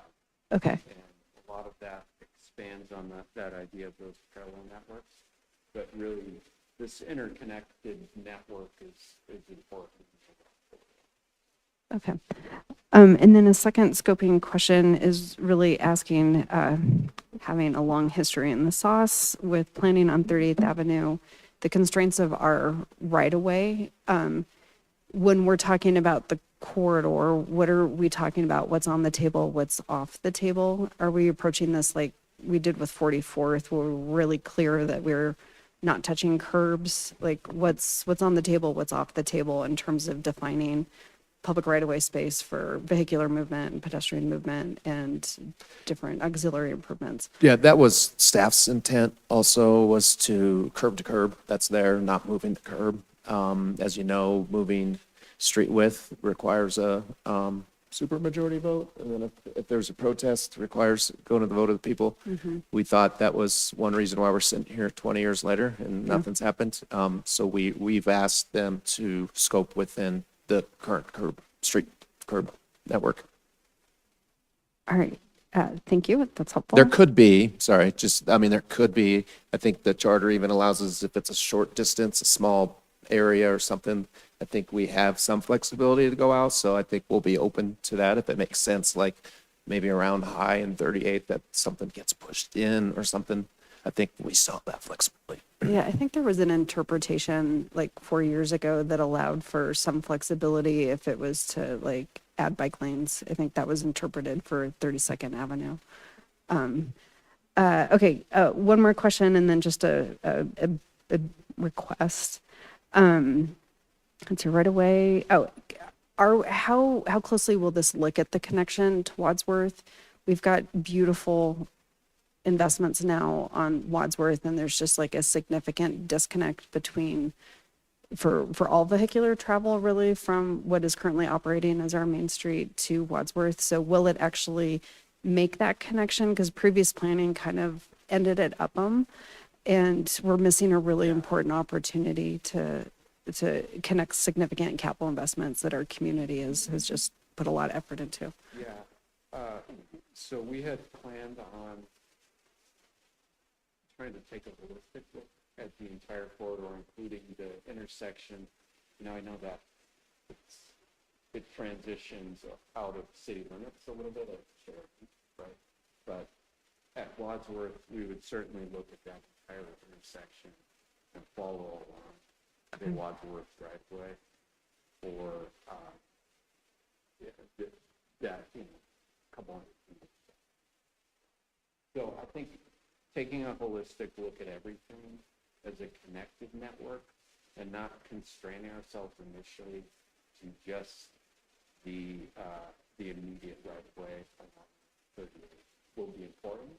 Okay. And a lot of that expands on that idea of those parallel networks. But really, this interconnected network is important. Okay. And then a second scoping question is really asking, having a long history in the sauce with planning on 38th Avenue, the constraints of our right-of-way. When we're talking about the corridor, what are we talking about? What's on the table? What's off the table? Are we approaching this like we did with 44th? We're really clear that we're not touching curbs. Like what's on the table? What's off the table in terms of defining public right-of-way space for vehicular movement and pedestrian movement and different auxiliary improvements? Yeah, that was staff's intent also, was to curb. That's there, not moving the curb. As you know, moving street width requires a supermajority vote. And then if there's a protest, requires going to the vote of the people. We thought that was one reason why we're sitting here 20 years later and nothing's happened. So we've asked them to scope within the current street curb network. All right. Thank you. That's helpful. There could be, there could be, I think the charter even allows us, if it's a short distance, a small area or something, I think we have some flexibility to go out. So I think we'll be open to that if it makes sense, like maybe around High and 38, that something gets pushed in or something. I think we still have that flexibility. Yeah, I think there was an interpretation like 4 years ago that allowed for some flexibility if it was to like add bike lanes. I think that was interpreted for 32nd Avenue. Okay, one more question and then just a request. It's right away. Oh, how closely will this look at the connection to Wadsworth? We've got beautiful investments now on Wadsworth, and there's just like a significant disconnect between for all vehicular travel really from what is currently operating as our main street to Wadsworth. So will it actually make that connection? Because previous planning kind of ended at Upham, and we're missing a really important opportunity to connect significant capital investments that our community has just put a lot of effort into. Yeah. So we had planned on trying to take a holistic look at the entire corridor, including the intersection. I know that it transitions out of city limits a little bit at Cherokee, right? But at Wadsworth, we would certainly look at that entire intersection and follow along the Wadsworth driveway for that, couple hundred feet. So I think taking a holistic look at everything as a connected network and not constraining ourselves initially to just the immediate right of way will be important.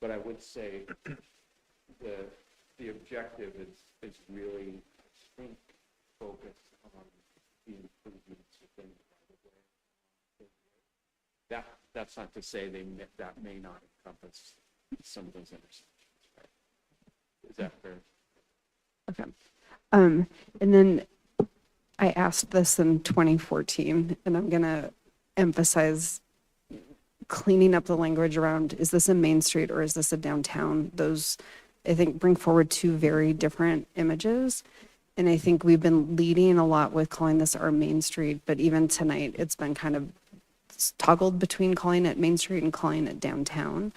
But I would say the objective is really, I think, focused on the improvements within the right of way. That's not to say that may not encompass some of those intersections, right? Is that fair? Okay. And then I asked this in 2014, and I'm going to emphasize cleaning up the language around, is this a main street or is this a downtown? Those, I think, bring forward two very different images. And I think we've been leading a lot with calling this our main street, but even tonight, it's been kind of toggled between calling it Main Street and calling it downtown.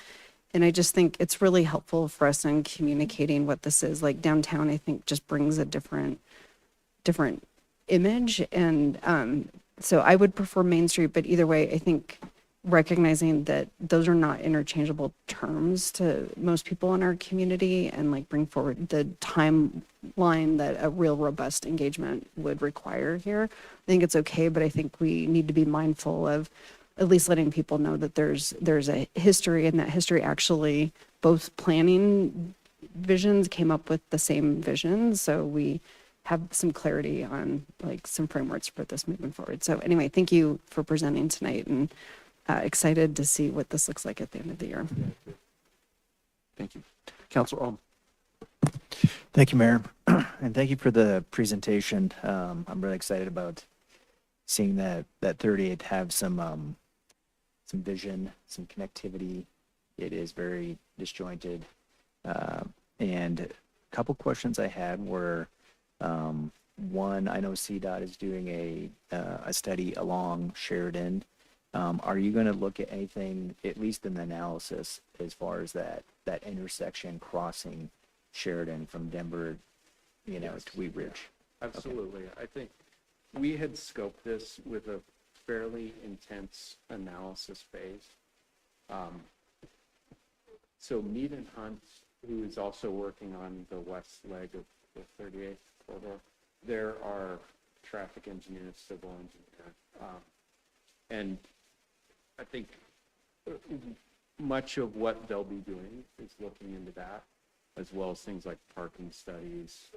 And I just think it's really helpful for us in communicating what this is. Like downtown, I think just brings a different image. And so I would prefer Main Street, but either way, I think recognizing that those are not interchangeable terms to most people in our community, and like bring forward the time line that a real robust engagement would require here. I think it's okay, but I think we need to be mindful of at least letting people know that there's a history, and that history actually, both planning visions came up with the same vision. So we have some clarity on like some frameworks for this moving forward. So anyway, thank you for presenting tonight, and excited to see what this looks like at the end of the year. Thank you. Counselor Alm. Thank you, Mayor. And thank you for the presentation. I'm really excited about seeing that 38th have some vision, some connectivity. It is very disjointed. And a couple questions I had were, one, I know CDOT is doing a study along Sheridan. Are you going to look at anything, at least in the analysis, as far as that intersection crossing Sheridan from Denver, Yes. to Wheat Ridge? Absolutely. I think we had scoped this with a fairly intense analysis phase. So Mead and Hunt, who is also working on the west leg of the 38th corridor, there are traffic engineers, civil engineers. And I think much of what they'll be doing is looking into that, as well as things like parking studies.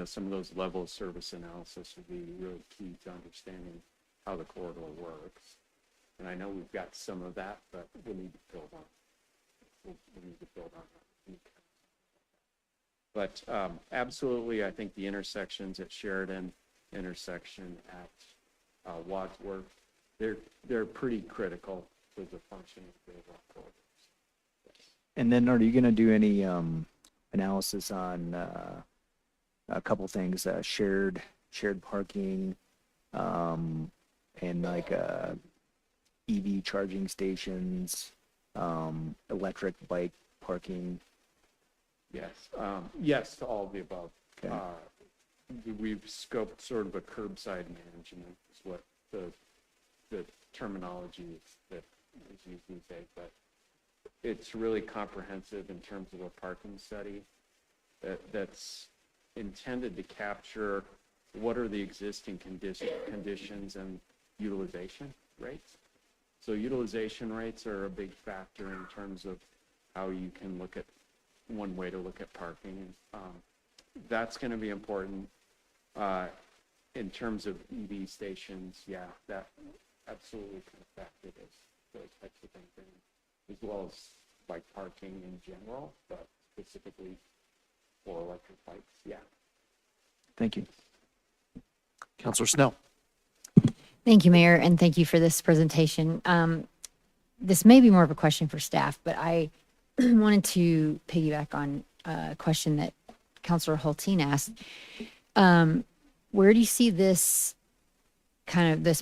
Some of those level of service analysis will be really key to understanding how the corridor works. And I know we've got some of that, but we'll need to build on. We'll need to build on that. But absolutely, I think the intersections at Sheridan, intersection at Wadsworth, they're pretty critical to the functioning of the overall corridors. And then are you going to do any analysis on a couple things, shared parking, and like EV charging stations, electric bike parking? Yes, yes to all of the above. Okay. We've scoped sort of a curbside management is what the terminology that is used these days, but it's really comprehensive in terms of a parking study that's intended to capture what are the existing conditions and utilization rates. So utilization rates are a big factor in terms of how you can look at one way to look at parking. That's going to be important in terms of EV stations. Yeah, that absolutely can affect it as those types of things, as well as like parking in general, but specifically for electric bikes. Yeah. Thank you. Counselor Snell. Thank you, Mayor, and thank you for this presentation. This may be more of a question for staff, but I wanted to piggyback on a question that Councilor Hulteen asked. Where do you see this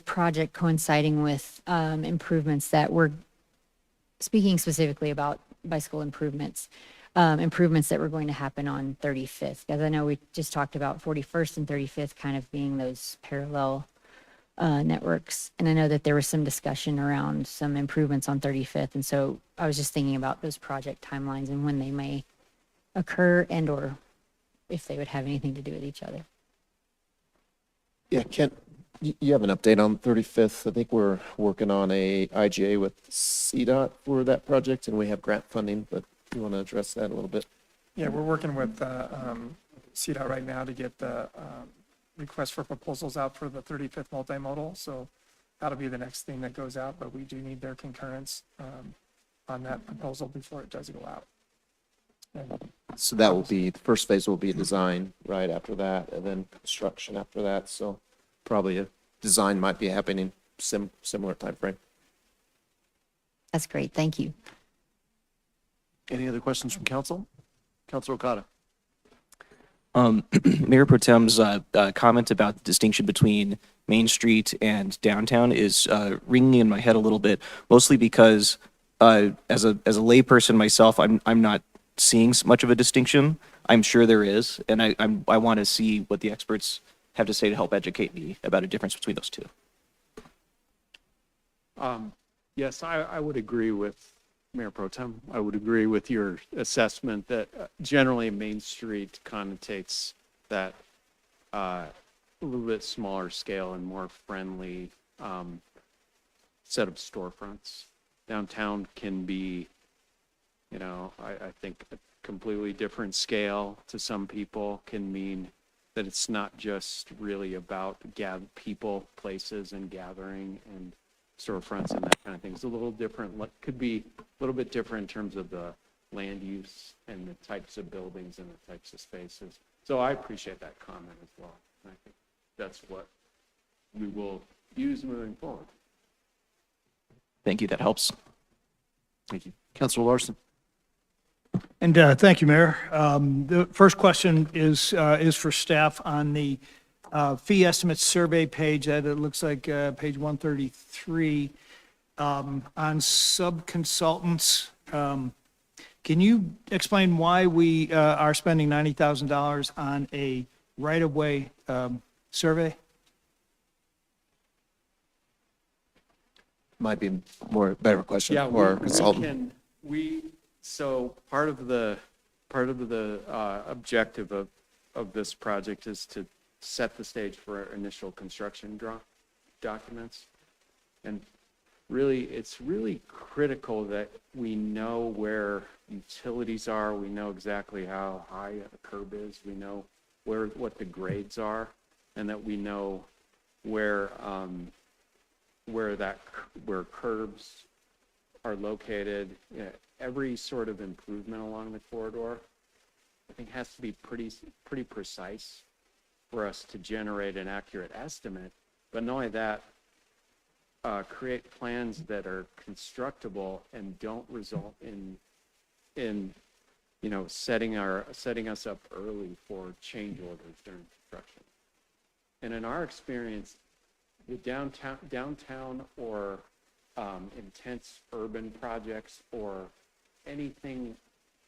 project coinciding with improvements that we're speaking specifically about bicycle improvements that were going to happen on 35th? Because I know we just talked about 41st and 35th kind of being those parallel networks. And I know that there was some discussion around some improvements on 35th. And so I was just thinking about those project timelines and when they may occur and or if they would have anything to do with each other. Yeah, Kent, you have an update on 35th. I think we're working on a IGA with CDOT for that project, and we have grant funding, but you want to address that a little bit? Yeah, we're working with CDOT right now to get the request for proposals out for the 35th multimodal. So that'll be the next thing that goes out, but we do need their concurrence on that proposal before it does go out. And So that will be, the first phase will be design right after that, and then construction after that. So probably a design might be happening similar timeframe. That's great. Thank you. Any other questions from council? Counselor Okada. Mayor Pro Tem's comment about the distinction between Main Street and downtown is ringing in my head a little bit, mostly because as a layperson myself, I'm not seeing much of a distinction. I'm sure there is, and I want to see what the experts have to say to help educate me about a difference between those two. Yes, I would agree with Mayor Pro Tem, I would agree with your assessment that generally Main Street connotates that a little bit smaller scale and more friendly set of storefronts. Downtown can be, I think a completely different scale to some people can mean that it's not just really about people, places, and gathering and storefronts and that kind of thing. It's a little different, could be a little bit different in terms of the land use and the types of buildings and the types of spaces. So I appreciate that comment as well. And I think that's what we will use moving forward. Thank you. That helps. Thank you. Councilor Larson. And thank you, Mayor. The first question is for staff on the fee estimates survey page. That it looks like page 133 on sub-consultants. Can you explain why we are spending $90,000 on a right-of-way survey? Might be better question Yeah, for a consultant. So part of the objective of this project is to set the stage for our initial construction documents. And really, it's really critical that we know where utilities are, we know exactly how high a curb is, we know what the grades are, and that we know where curbs are located. Every sort of improvement along the corridor, I think, has to be pretty precise for us to generate an accurate estimate. But not only that, create plans that are constructible and don't result in setting us up early for change orders during construction. And in our experience, the downtown or intense urban projects or anything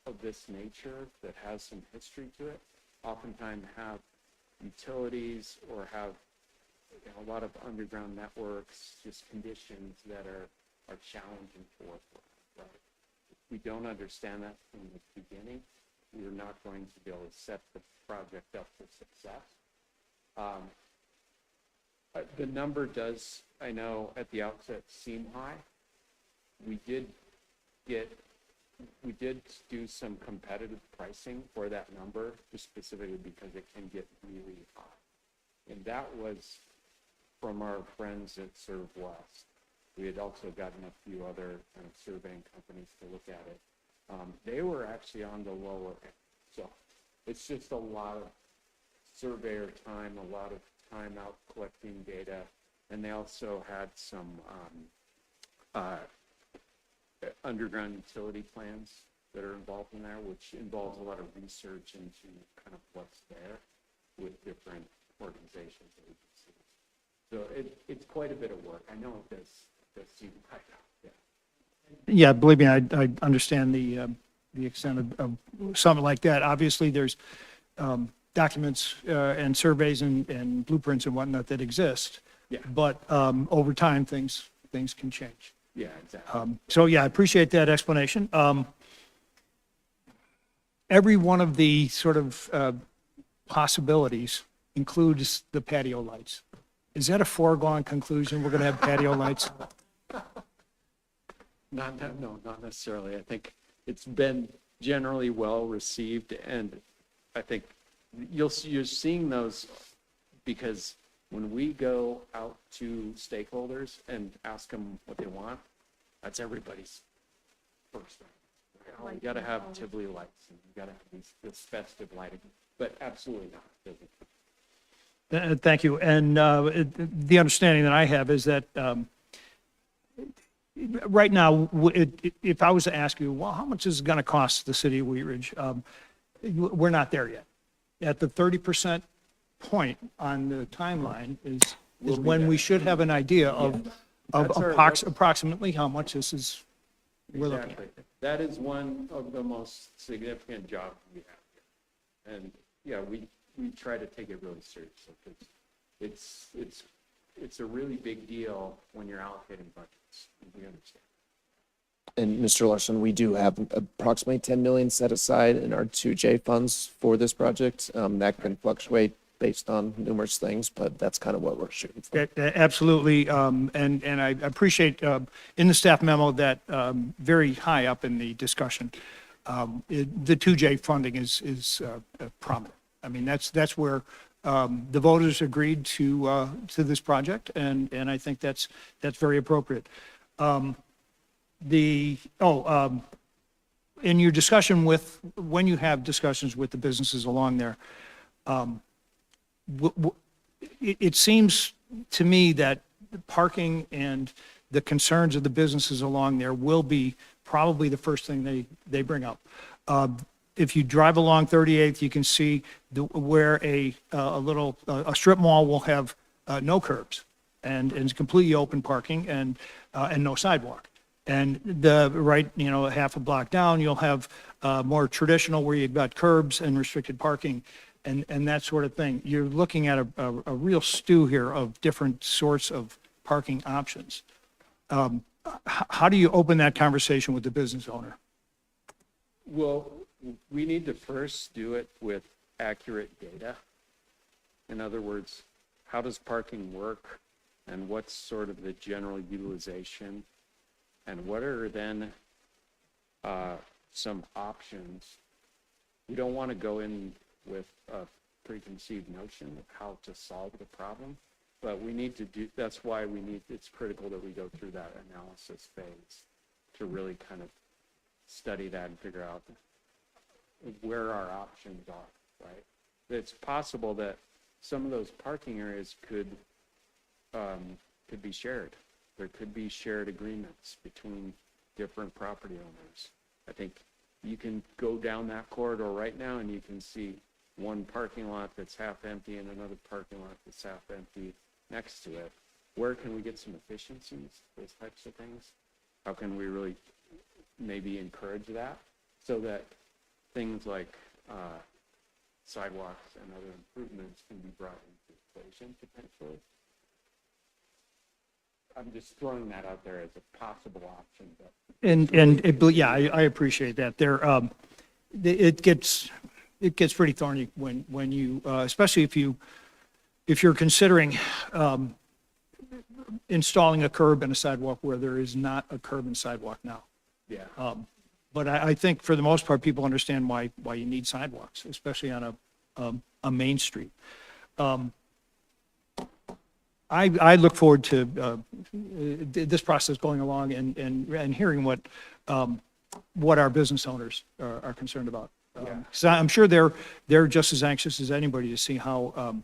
of this nature that has some history to it oftentimes have utilities or have a lot of underground networks, just conditions that are challenging for us, right? If we don't understand that from the beginning, we're not going to be able to set the project up for success. The number does, I know, at the outset seem high. We did do some competitive pricing for that number, just specifically because it can get really high. And that was from our friends at Serve West. We had also gotten a few other kind of surveying companies to look at it. They were actually on the lower end. So it's just a lot of surveyor time, a lot of time out collecting data, and they also had some underground utility plans that are involved in there, which involves a lot of research into kind of what's there with different organizations and agencies. So it's quite a bit of work. I know it does seem like that. Yeah, believe me, I understand the extent of something like that. Obviously, there's documents and surveys and blueprints and whatnot that exist. Yeah. But over time, things can change. Yeah, exactly. So yeah, I appreciate that explanation. Every one of the sort of possibilities includes the patio lights. Is that a foregone conclusion? We're going to have patio lights? No, not necessarily. I think it's been generally well received, and I think you're seeing those because when we go out to stakeholders and ask them what they want, that's everybody's first thing. Oh, you got to have Tivoli lights, and you got to have this festive lighting, but absolutely not. Thank you. And the understanding that I have is that right now, if I was to ask you, well, how much is it going to cost the city of Wheat Ridge? We're not there yet. At the 30% point on the timeline is when we should have an idea of approximately how much this is we're looking at. That is one of the most significant jobs we have here. And yeah, we try to take it really seriously because it's a really big deal when you're allocating budgets. We understand. And Mr. Larson, we do have approximately 10 million set aside in our 2J funds for this project. That can fluctuate based on numerous things, but that's kind of what we're shooting for. Absolutely, and I appreciate in the staff memo that very high up in the discussion, the 2J funding is prominent. I mean, that's where the voters agreed to this project, and I think that's very appropriate. In your discussion when you have discussions with the businesses along there, it seems to me that parking and the concerns of the businesses along there will be probably the first thing they bring up. If you drive along 38th, you can see where a strip mall will have no curbs and completely open parking and no sidewalk. And half a block down, you'll have more traditional where you've got curbs and restricted parking and that sort of thing. You're looking at a real stew here of different sorts of parking options. How do you open that conversation with the business owner? Well, we need to first do it with accurate data. In other words, how does parking work and what's sort of the general utilization? And what are then some options? We don't want to go in with a preconceived notion of how to solve the problem, but we need to do, that's why it's critical that we go through that analysis phase to really kind of study that and figure out where our options are, right? It's possible that some of those parking areas could be shared. There could be shared agreements between different property owners. I think you can go down that corridor right now and you can see one parking lot that's half empty and another parking lot that's half empty next to it. Where can we get some efficiencies, those types of things? How can we really maybe encourage that so that things like sidewalks and other improvements can be brought into equation potentially? I'm just throwing that out there as a possible option. I appreciate that. It gets pretty thorny when you, especially if you're considering installing a curb and a sidewalk where there is not a curb and sidewalk now. Yeah. But I think for the most part, people understand why you need sidewalks, especially on a main street. I look forward to this process going along and hearing what our business owners are concerned about. So I'm sure they're just as anxious as anybody to see how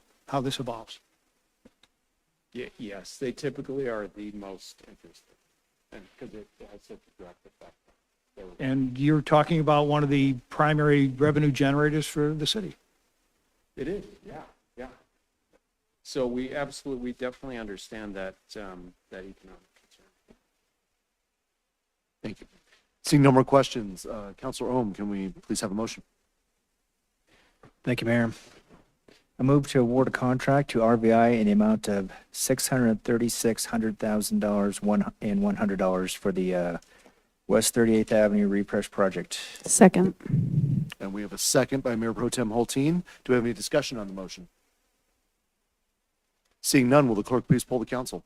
this evolves. Yes, they typically are the most interested, and because it has such a direct effect. And you're talking about one of the primary revenue generators for the city. It is, yeah. So we definitely understand that economic concern. Thank you. Seeing no more questions, Councilor Ohm, can we please have a motion? Thank you, Mayor. I move to award a contract to RVI in the amount of $636,000 and $100 for the West 38th Avenue refresh project. Second. And we have a second by Mayor Pro Tem Hulteen. Do we have any discussion on the motion? Seeing none, will the clerk please poll the council?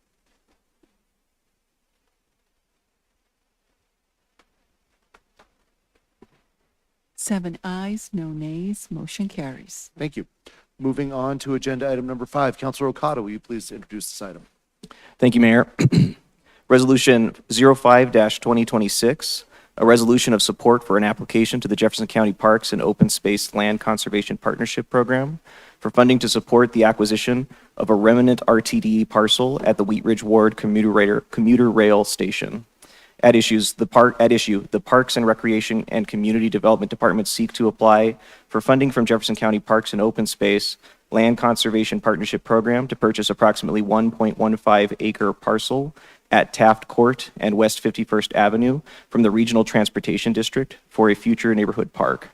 Seven ayes, no nays, motion carries. Thank you. Moving on to agenda item number 5. Councilor Okada, will you please introduce this item? Thank you, Mayor. Resolution 05-2026, a resolution of support for an application to the Jefferson County Parks and Open Space Land Conservation Partnership Program for funding to support the acquisition of a remnant RTD parcel at the Wheat Ridge Ward commuter rail station. At issue, the Parks and Recreation and Community Development Department seek to apply for funding from Jefferson County Parks and Open Space Land Conservation Partnership Program to purchase approximately 1.15 acre parcel at Taft Court and West 51st Avenue from the Regional Transportation District for a future neighborhood park.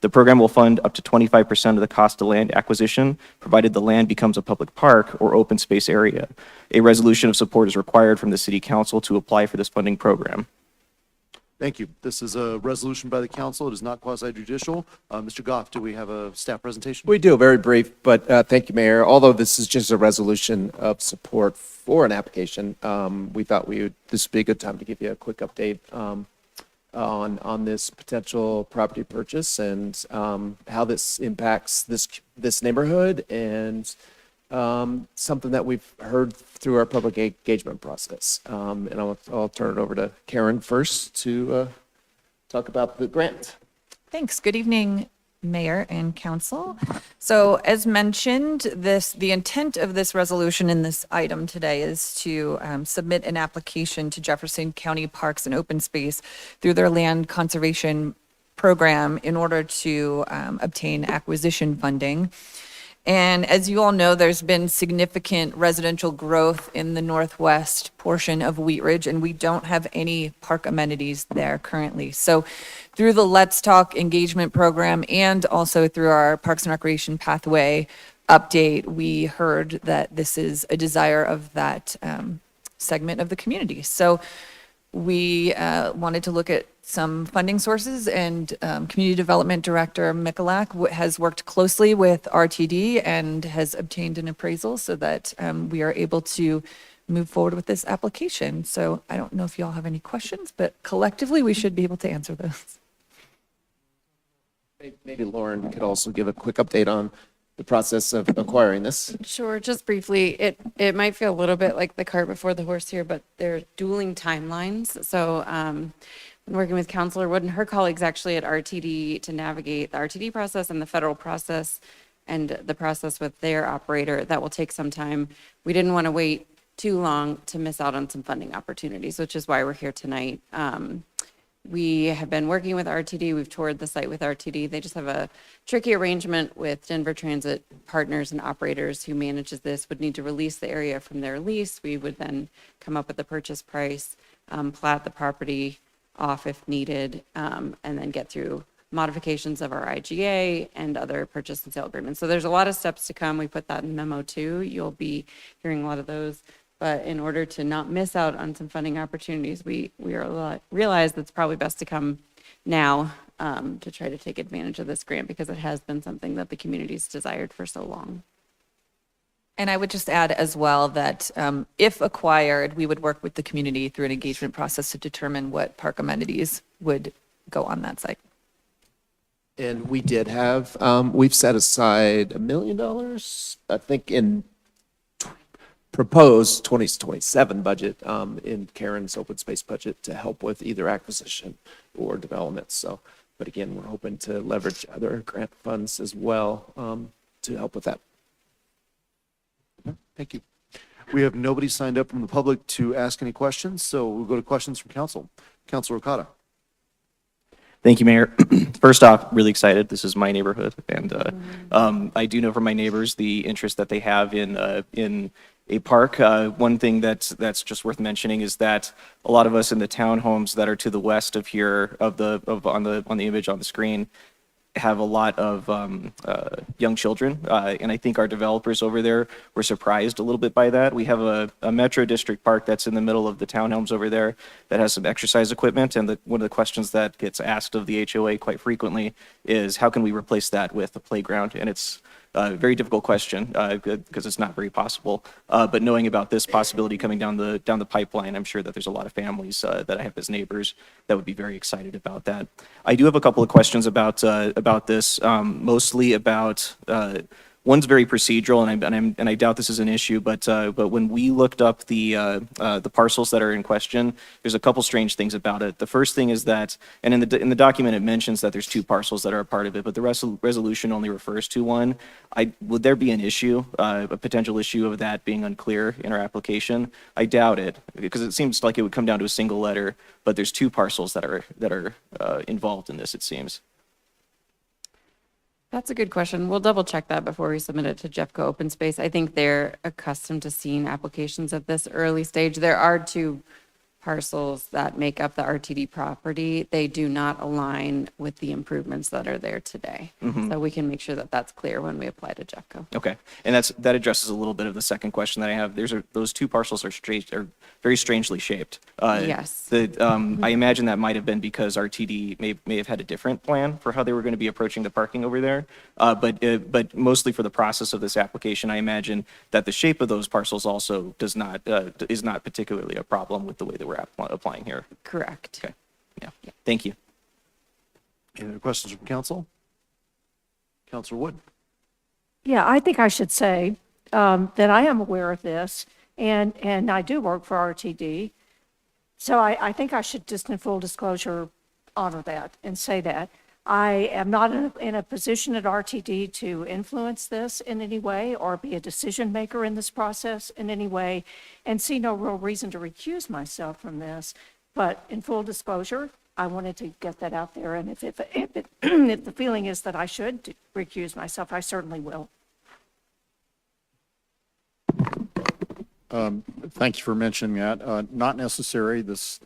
The program will fund up to 25% of the cost of land acquisition, provided the land becomes a public park or open space area. A resolution of support is required from the City Council to apply for this funding program. Thank you. This is a resolution by the council. It is not quasi judicial. Mr. Goff, do we have a staff presentation? We do, very brief, but thank you, Mayor. Although this is just a resolution of support for an application, we thought this would be a good time to give you a quick update on this potential property purchase and how this impacts this neighborhood and something that we've heard through our public engagement process. And I'll turn it over to Karen first to talk about the grant. Thanks. Good evening, Mayor and Council. So as mentioned, the intent of this resolution in this item today is to submit an application to Jefferson County Parks and Open Space through their land conservation program in order to obtain acquisition funding. And as you all know, there's been significant residential growth in the northwest portion of Wheat Ridge, and we don't have any park amenities there currently. So through the Let's Talk engagement program and also through our Parks and Recreation Pathway update, we heard that this is a desire of that segment of the community. So we wanted to look at some funding sources, and Community Development Director Mikulak has worked closely with RTD and has obtained an appraisal so that we are able to move forward with this application. So I don't know if you all have any questions, but collectively we should be able to answer those. Maybe Lauren could also give a quick update on the process of acquiring this. Sure, just briefly, it might feel a little bit like the cart before the horse here, but they're dueling timelines. So been working with Councilor Wood and her colleagues actually at RTD to navigate the RTD process and the federal process and the process with their operator. That will take some time. We didn't want to wait too long to miss out on some funding opportunities, which is why we're here tonight. We have been working with RTD. We've toured the site with RTD. They just have a tricky arrangement with Denver Transit Partners and operators who manages this, would need to release the area from their lease. We would then come up with the purchase price, plat the property off if needed, and then get through modifications of our IGA and other purchase and sale agreements. So there's a lot of steps to come. We put that in memo too. You'll be hearing a lot of those. But in order to not miss out on some funding opportunities, we realize that it's probably best to come now to try to take advantage of this grant because it has been something that the community's desired for so long. And I would just add as well that if acquired, we would work with the community through an engagement process to determine what park amenities would go on that site. And we did have, we've set aside $1 million, I think, in proposed 2027 budget in Karen's open space budget to help with either acquisition or development. So, but again, we're hoping to leverage other grant funds as well to help with that. Thank you. We have nobody signed up from the public to ask any questions, so we'll go to questions from council. Councilor Okada. Thank you, Mayor. First off, really excited. This is my neighborhood, and I do know from my neighbors the interest that they have in a park. One thing that's just worth mentioning is that a lot of us in the townhomes that are to the west of here, on the image on the screen, have a lot of young children, and I think our developers over there were surprised a little bit by that. We have a Metro District park that's in the middle of the townhomes over there that has some exercise equipment, and one of the questions that gets asked of the HOA quite frequently is how can we replace that with a playground? And it's a very difficult question because it's not very possible. But knowing about this possibility coming down the pipeline, I'm sure that there's a lot of families that I have as neighbors that would be very excited about that. I do have a couple of questions about this, mostly about one's very procedural, and I doubt this is an issue, but when we looked up the parcels that are in question, there's a couple strange things about it. The first thing is that, and in the document it mentions that there's two parcels that are a part of it, but the resolution only refers to one. Would there be an issue, a potential issue of that being unclear in our application? I doubt it, because it seems like it would come down to a single letter, but there's two parcels that are involved in this, it seems. That's a good question. We'll double check that before we submit it to Jeffco Open Space. I think they're accustomed to seeing applications at this early stage. There are two parcels that make up the RTD property, they do not align with the improvements that are there today. So we can make sure that that's clear when we apply to Jeffco. Okay, and that addresses a little bit of the second question that I have. Those two parcels are very strangely shaped. Yes. I imagine that might have been because RTD may have had a different plan for how they were going to be approaching the parking over there. But mostly for the process of this application, I imagine that the shape of those parcels also is not particularly a problem with the way that we're applying here. Correct. Okay, yeah, thank you. Any other questions from council? Counselor Wood? Yeah, I think I should say that I am aware of this, and I do work for RTD. So I think I should just in full disclosure honor that and say that. I am not in a position at RTD to influence this in any way or be a decision maker in this process in any way, and see no real reason to recuse myself from this. But in full disclosure, I wanted to get that out there, and if the feeling is that I should recuse myself, I certainly will. Thank you for mentioning that. Not necessary. It's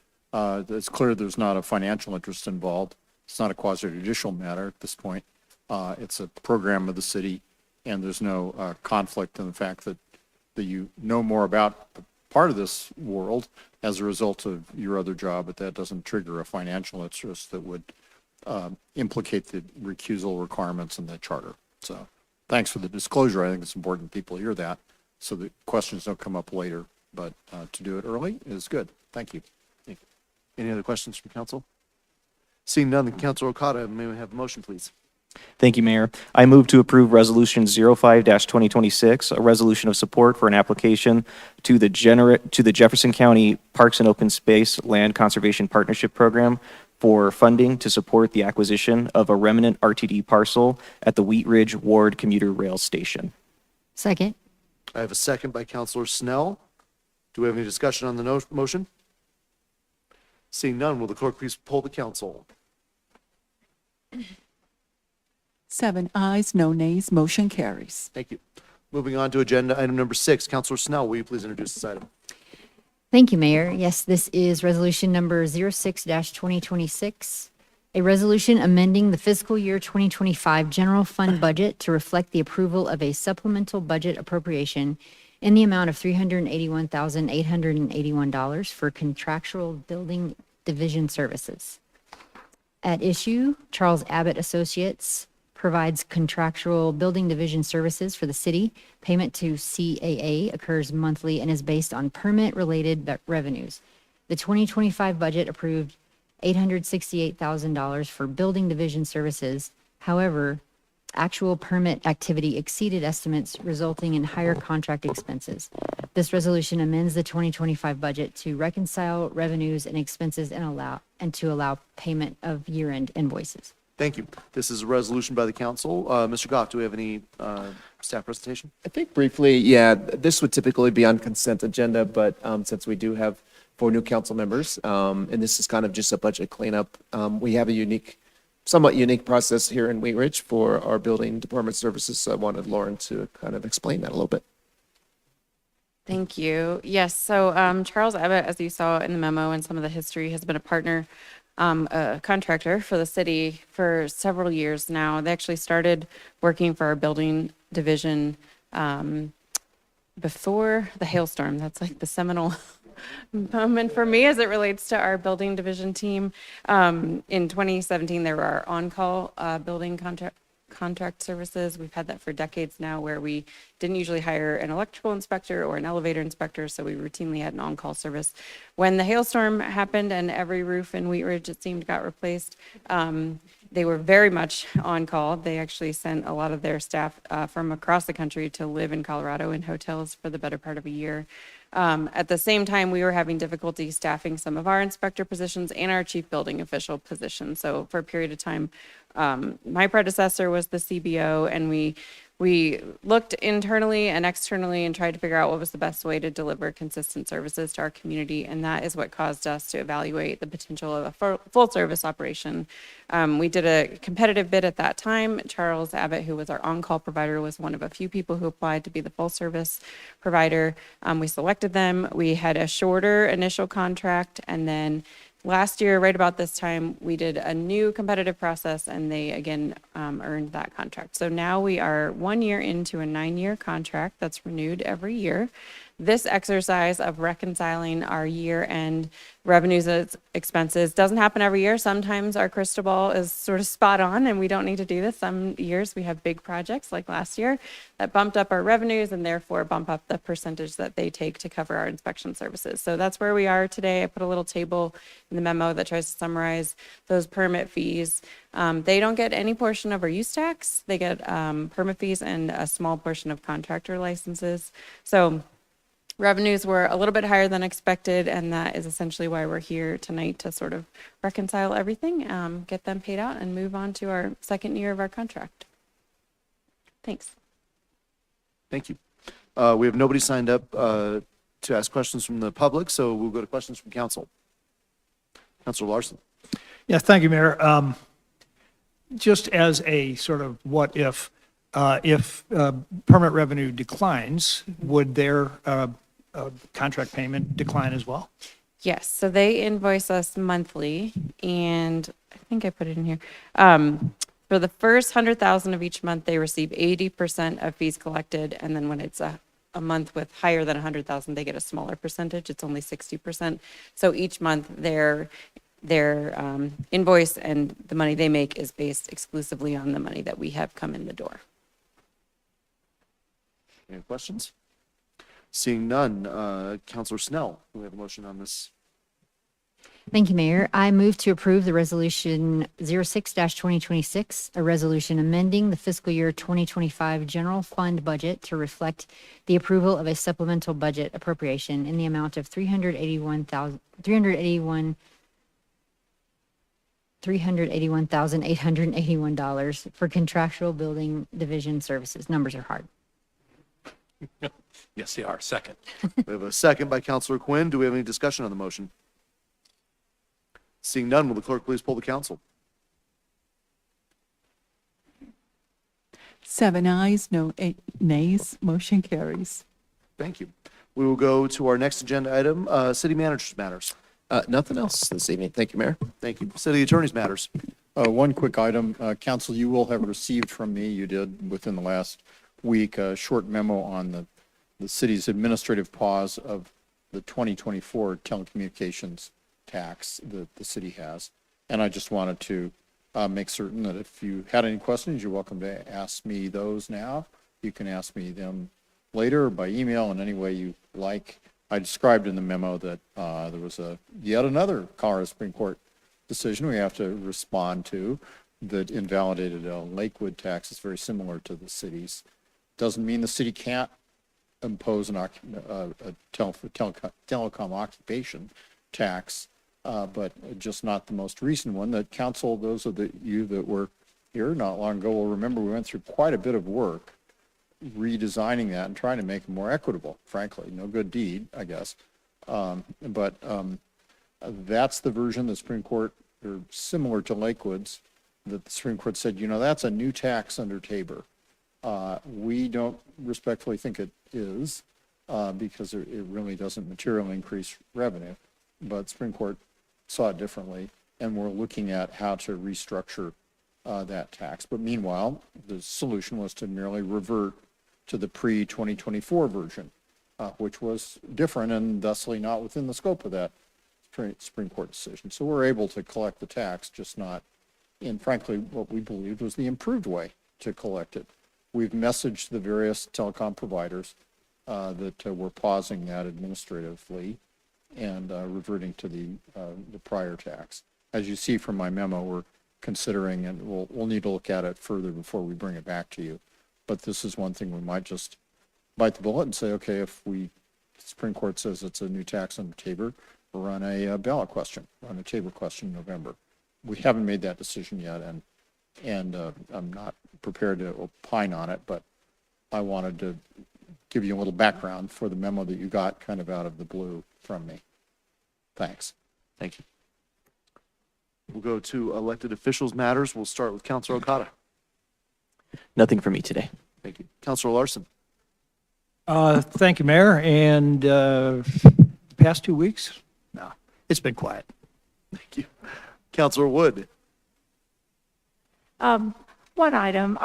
clear there's not a financial interest involved. It's not a quasi-judicial matter at this point. It's a program of the city, and there's no conflict in the fact that you know more about part of this world as a result of your other job, but that doesn't trigger a financial interest that would implicate the recusal requirements in the charter. So thanks for the disclosure. I think it's important people hear that so that questions don't come up later, but to do it early is good. Thank you. Any other questions from council? Seeing none, Councilor Okada, may we have a motion, please? Thank you, Mayor. I move to approve Resolution 05-2026, a resolution of support for an application to the Jefferson County Parks and Open Space Land Conservation Partnership Program for funding to support the acquisition of a remnant RTD parcel at the Wheat Ridge Ward Commuter Rail Station. Second. I have a second by Councilor Snell. Do we have any discussion on the motion? Seeing none, will the clerk please poll the council? 7 ayes, no nays, motion carries. Thank you. Moving on to agenda item number 6. Councilor Snell, will you please introduce this item? Thank you, Mayor. Yes, this is resolution number 06-2026, a resolution amending the fiscal year 2025 general fund budget to reflect the approval of a supplemental budget appropriation in the amount of $381,881 for contractual building division services. At issue, Charles Abbott Associates provides contractual building division services for the city. Payment to CAA occurs monthly and is based on permit-related revenues. The 2025 budget approved $868,000 for building division services. However, actual permit activity exceeded estimates, resulting in higher contract expenses. This resolution amends the 2025 budget to reconcile revenues and expenses and to allow payment of year-end invoices. Thank you. This is a resolution by the council. Mr. Goff, do we have any staff presentation? I think briefly, yeah, this would typically be on consent agenda, but since we do have 4 new council members, and this is kind of just a budget cleanup, we have a somewhat unique process here in Wheat Ridge for our building department services. So I wanted Lauren to kind of explain that a little bit. Thank you. Yes, so Charles Abbott, as you saw in the memo and some of the history, has been a partner, a contractor for the city for several years now. They actually started working for our building division before the hailstorm. That's like the seminal moment for me as it relates to our building division team. In 2017, there were our on-call building contract services. We've had that for decades now, where we didn't usually hire an electrical inspector or an elevator inspector, so we routinely had an on-call service. When the hailstorm happened and every roof in Wheat Ridge, it seemed, got replaced, they were very much on call. They actually sent a lot of their staff from across the country to live in Colorado in hotels for the better part of a year. At the same time, we were having difficulty staffing some of our inspector positions and our chief building official position. So for a period of time, my predecessor was the CBO, and we We looked internally and externally and tried to figure out what was the best way to deliver consistent services to our community, and that is what caused us to evaluate the potential of a full-service operation. We did a competitive bid at that time. Charles Abbott, who was our on-call provider, was one of a few people who applied to be the full-service provider. We selected them. We had a shorter initial contract, and then last year, right about this time, we did a new competitive process, and they again earned that contract. So now we are 1 year into a 9-year contract that's renewed every year. This exercise of reconciling our year-end revenues and expenses doesn't happen every year. Sometimes our crystal ball is sort of spot on, and we don't need to do this. Some years we have big projects, like last year, that bumped up our revenues and therefore bump up the percentage that they take to cover our inspection services. So that's where we are today. I put a little table in the memo that tries to summarize those permit fees. They don't get any portion of our use tax. They get permit fees and a small portion of contractor licenses. So revenues were a little bit higher than expected, and that is essentially why we're here tonight, to sort of reconcile everything, get them paid out, and move on to our second year of our contract. Thanks. Thank you. We have nobody signed up to ask questions from the public, so we'll go to questions from council. Councilor Larson. Yeah, thank you, Mayor. Just as a sort of what if permit revenue declines, would their contract payment decline as well? Yes, so they invoice us monthly, and I think I put it in here. For the first 100,000 of each month, they receive 80% of fees collected, and then when it's a month with higher than 100,000, they get a smaller percentage. It's only 60%. So each month, their invoice and the money they make is based exclusively on the money that we have come in the door. Any questions? Seeing none, Councilor Snell, we have a motion on this. Thank you, Mayor. I move to approve the resolution 06-2026, a resolution amending the fiscal year 2025 general fund budget to reflect the approval of a supplemental budget appropriation in the amount of $381,881 for contractual building division services. Numbers are hard. Yes, they are. Second. We have a second by Councilor Quinn. Do we have any discussion on the motion? Seeing none, will the clerk please poll the council? 7 ayes, no nays, motion carries. Thank you. We will go to our next agenda item, city manager's matters. Nothing else this evening. Thank you, Mayor. Thank you. City attorney's matters. One quick item, council, you will have received from me, you did within the last week, a short memo on the city's administrative pause of the 2024 telecommunications tax that the city has. And I just wanted to make certain that if you had any questions, you're welcome to ask me those now. You can ask me them later or by email in any way you like. I described in the memo that there was yet another Colorado Supreme Court decision we have to respond to that invalidated a Lakewood tax. It's very similar to the city's. Doesn't mean the city can't impose a telecom occupation tax, but just not the most recent one. That council, those of you that were here not long ago will remember we went through quite a bit of work redesigning that and trying to make it more equitable, frankly. No good deed, I guess. That's the version the Supreme Court, or similar to Lakewood's, that the Supreme Court said, that's a new tax under Tabor. We don't respectfully think it is, because it really doesn't materially increase revenue. But Supreme Court saw it differently, and we're looking at how to restructure that tax. But meanwhile, the solution was to merely revert to the pre-2024 version, which was different and thusly not within the scope of that Supreme Court decision. So we're able to collect the tax, just not in, frankly, what we believed was the improved way to collect it. We've messaged the various telecom providers that we're pausing that administratively and reverting to the prior tax. As you see from my memo, we're considering, and we'll need to look at it further before we bring it back to you. But this is one thing we might just bite the bullet and say, okay, if the Supreme Court says it's a new tax under Tabor, we'll run a ballot question, run a Tabor question in November. We haven't made that decision yet, and I'm not prepared to opine on it, but I wanted to give you a little background for the memo that you got kind of out of the blue from me. Thanks. Thank you. We'll go to elected officials matters. We'll start with Councilor Okada. Nothing for me today. Thank you. Councilor Larson. Thank you, Mayor. And past 2 weeks? No, it's been quiet. Thank you. Councilor Wood. One item,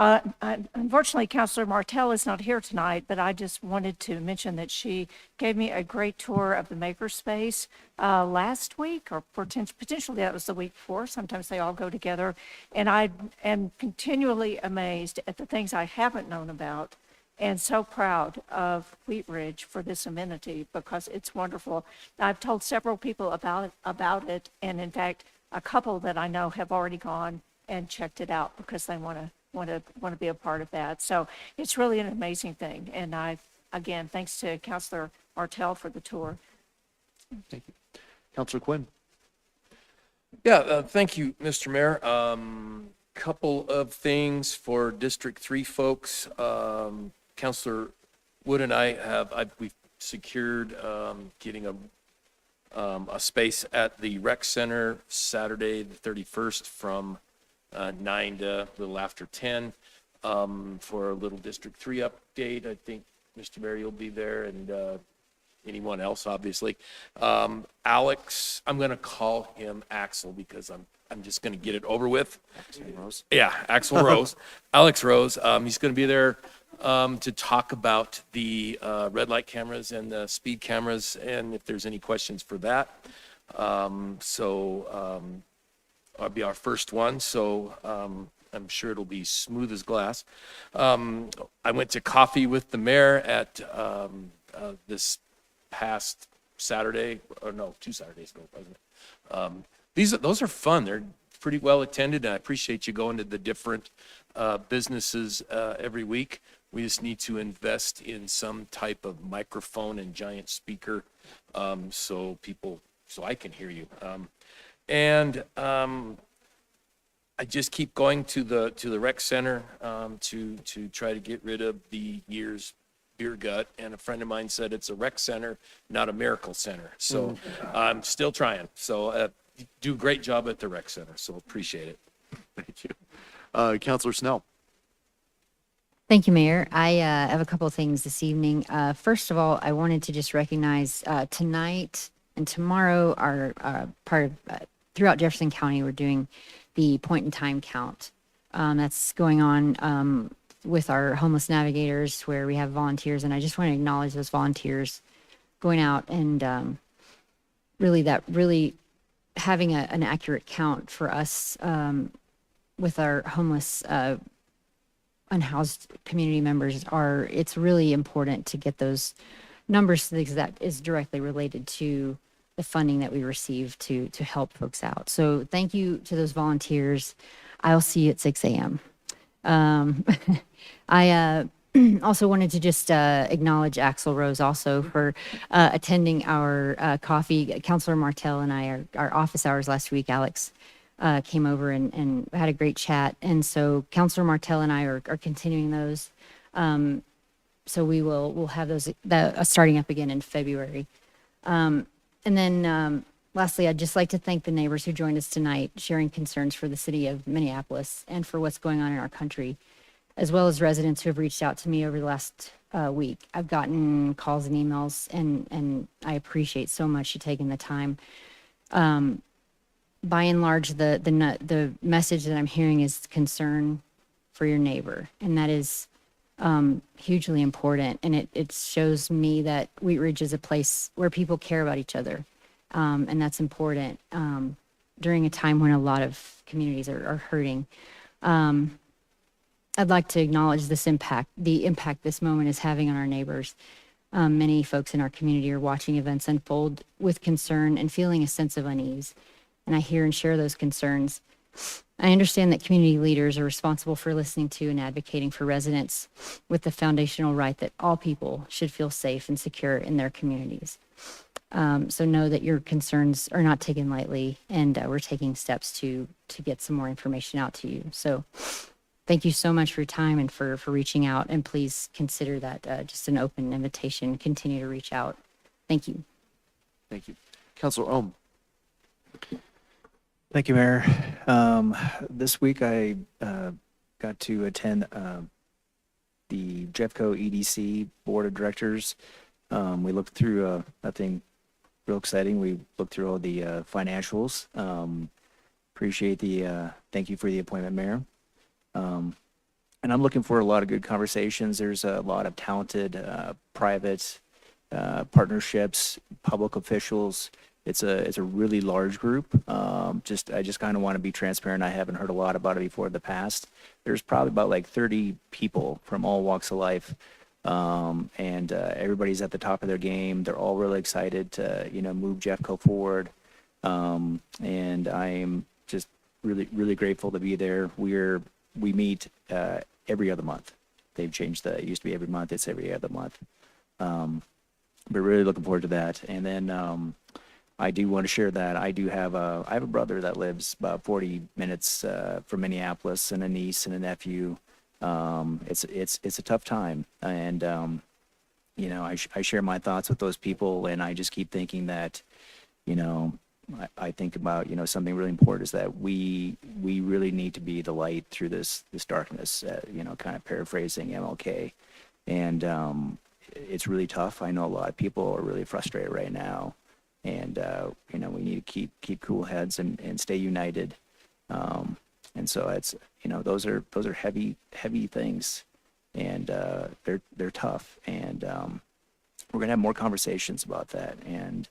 unfortunately, Counselor Martell is not here tonight, but I just wanted to mention that she gave me a great tour of the makerspace last week, or potentially that was the week before. Sometimes they all go together. And I am continually amazed at the things I haven't known about, and so proud of Wheat Ridge for this amenity because it's wonderful. I've told several people about it, and in fact, a couple that I know have already gone and checked it out because they want to be a part of that. So it's really an amazing thing. And again, thanks to Councilor Martell for the tour. Thank you. Councilor Quinn. Yeah, thank you, Mr. Mayor. Couple of things for District 3 folks. Councilor Wood and we've secured getting a space at the rec center Saturday, the 31st from 9 to a little after 10 for a little District 3 update. I think Mr. Mayor, you'll be there, and anyone else, obviously. Alex, I'm going to call him Axel because I'm just going to get it over with. Axel Rose. Yeah, Axel Rose. Alex Rose. He's going to be there to talk about the red light cameras and the speed cameras, and if there's any questions for that. I'll be our first one, so I'm sure it'll be smooth as glass. I went to coffee with the mayor at this past Saturday, or no, 2 Saturdays ago, wasn't it? Those are fun. They're pretty well attended, and I appreciate you going to the different businesses every week. We just need to invest in some type of microphone and giant speaker so I can hear you. I just keep going to the rec center to try to get rid of the year's beer gut. And a friend of mine said it's a rec center, not a miracle center. So I'm still trying. So you do a great job at the rec center. So appreciate it. Thank you. Councilor Snell. Thank you, Mayor. I have a couple of things this evening. First of all, I wanted to just recognize tonight and tomorrow are part of throughout Jefferson County, we're doing the point in time count. That's going on with our homeless navigators where we have volunteers. And I just want to acknowledge those volunteers going out and really having an accurate count for us with our homeless unhoused community members. It's really important to get those numbers because that is directly related to the funding that we receive to help folks out. So thank you to those volunteers. I'll see you at 6 a.m. I also wanted to just acknowledge Axel Rose also for attending our coffee. Councilor Martell and I, our office hours last week, Alex came over and had a great chat. And so Councilor Martell and I are continuing those. So we'll have those starting up again in February. And then lastly, I'd just like to thank the neighbors who joined us tonight, sharing concerns for the city of Minneapolis and for what's going on in our country, as well as residents who have reached out to me over the last week. I've gotten calls and emails, and I appreciate so much you taking the time. By and large, the message that I'm hearing is concern for your neighbor, and that is hugely important. And it shows me that Wheat Ridge is a place where people care about each other. And that's important during a time when a lot of communities are hurting. I'd like to acknowledge the impact this moment is having on our neighbors. Many folks in our community are watching events unfold with concern and feeling a sense of unease. And I hear and share those concerns. I understand that community leaders are responsible for listening to and advocating for residents with the foundational right that all people should feel safe and secure in their communities. So know that your concerns are not taken lightly, and we're taking steps to get some more information out to you. So thank you so much for your time and for reaching out. And please consider that just an open invitation. Continue to reach out. Thank you. Thank you. Counselor Ohm. Thank you, Mayor. This week I got to attend the Jeffco EDC Board of Directors. We looked through nothing real exciting. We looked through all the financials. Appreciate thank you for the appointment, Mayor. And I'm looking for a lot of good conversations. There's a lot of talented private partnerships, public officials. It's a really large group. I just kind of want to be transparent. I haven't heard a lot about it before in the past. There's probably about like 30 people from all walks of life. And everybody's at the top of their game. They're all really excited to, move Jeffco forward. And I am just really grateful to be there. We meet every other month. They've changed it used to be every month. It's every other month. But really looking forward to that. And then I do want to share that I have a brother that lives about 40 minutes from Minneapolis, and a niece and a nephew. It's a tough time, and I share my thoughts with those people, and I just keep thinking that, I think about something really important is that we really need to be the light through this darkness. Kind of paraphrasing MLK, and it's really tough. I know a lot of people are really frustrated right now, and we need to keep cool heads and stay united. And so it's those are heavy things, and they're tough, and we're gonna have more conversations about that. And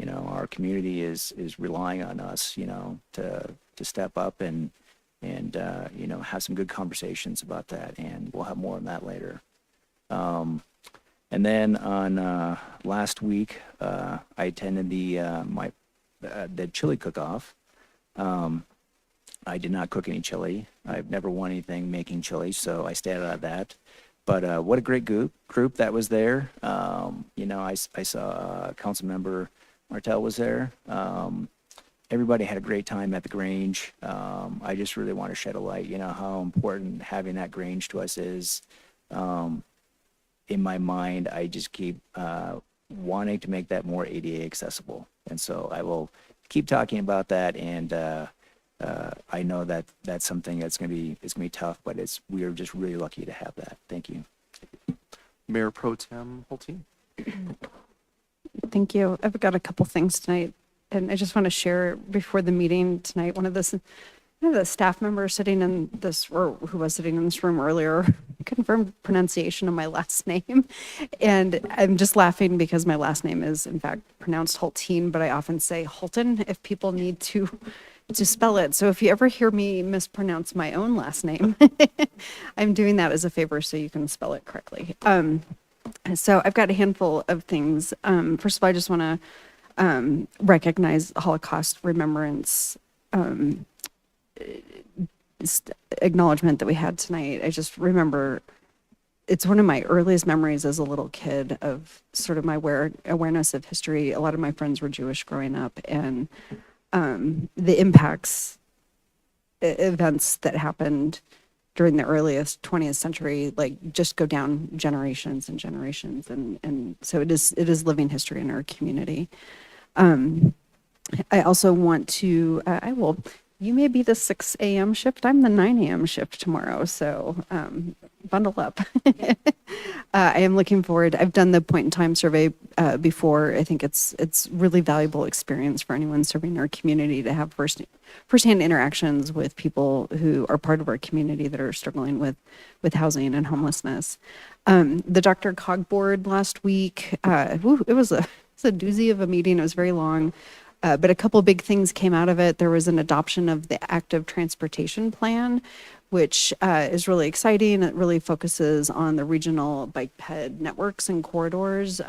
our community is relying on us to step up and have some good conversations about that, and we'll have more on that later. And then on last week, I attended the chili cook-off. I did not cook any chili. I've never won anything making chili, so I stayed out of that. But what a great group that was there. I saw Councilmember Martell was there. Everybody had a great time at the Grange. I just really want to shed a light, how important having that Grange to us is. In my mind, I just keep wanting to make that more ADA accessible. And so I will keep talking about that, and I know that that's something that's going to be tough, but we are just really lucky to have that. Thank you. Mayor Pro Tem Hulteen. Thank you. I've got a couple things tonight, and I just want to share before the meeting tonight. One of the staff members sitting in this, or who was sitting in this room earlier, confirmed pronunciation of my last name. And I'm just laughing because my last name is in fact pronounced Hulteen, but I often say Hulton if people need to spell it. So if you ever hear me mispronounce my own last name, I'm doing that as a favor so you can spell it correctly. So I've got a handful of things. First of all, I just want to recognize Holocaust remembrance acknowledgement that we had tonight. I just remember it's one of my earliest memories as a little kid of sort of my awareness of history. A lot of my friends were Jewish growing up, and the events that happened during the earliest 20th century, like, just go down generations and generations. And so it is living history in our community. I also want to, you may be the 6 a.m. shift. I'm the 9 a.m. shift tomorrow. So bundle up. I am looking forward. I've done the point in time survey before. I think it's really valuable experience for anyone serving our community to have firsthand interactions with people who are part of our community that are struggling with housing and homelessness. The Dr. Cog board last week, it was a doozy of a meeting. It was very long. But a couple big things came out of it. There was an adoption of the active transportation plan, which is really exciting. It really focuses on the regional bike ped networks and corridors,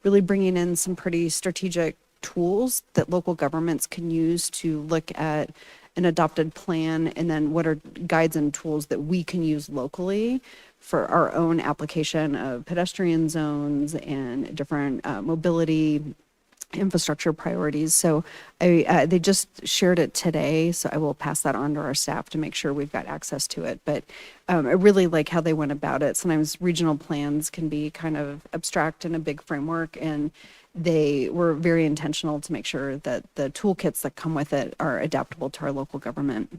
really bringing in some pretty strategic tools that local governments can use to look at an adopted plan, and then what are guides and tools that we can use locally for our own application of pedestrian zones and different mobility infrastructure priorities. So they just shared it today, so I will pass that on to our staff to make sure we've got access to it. But I really like how they went about it. Sometimes regional plans can be kind of abstract in a big framework, and they were very intentional to make sure that the toolkits that come with it are adaptable to our local government.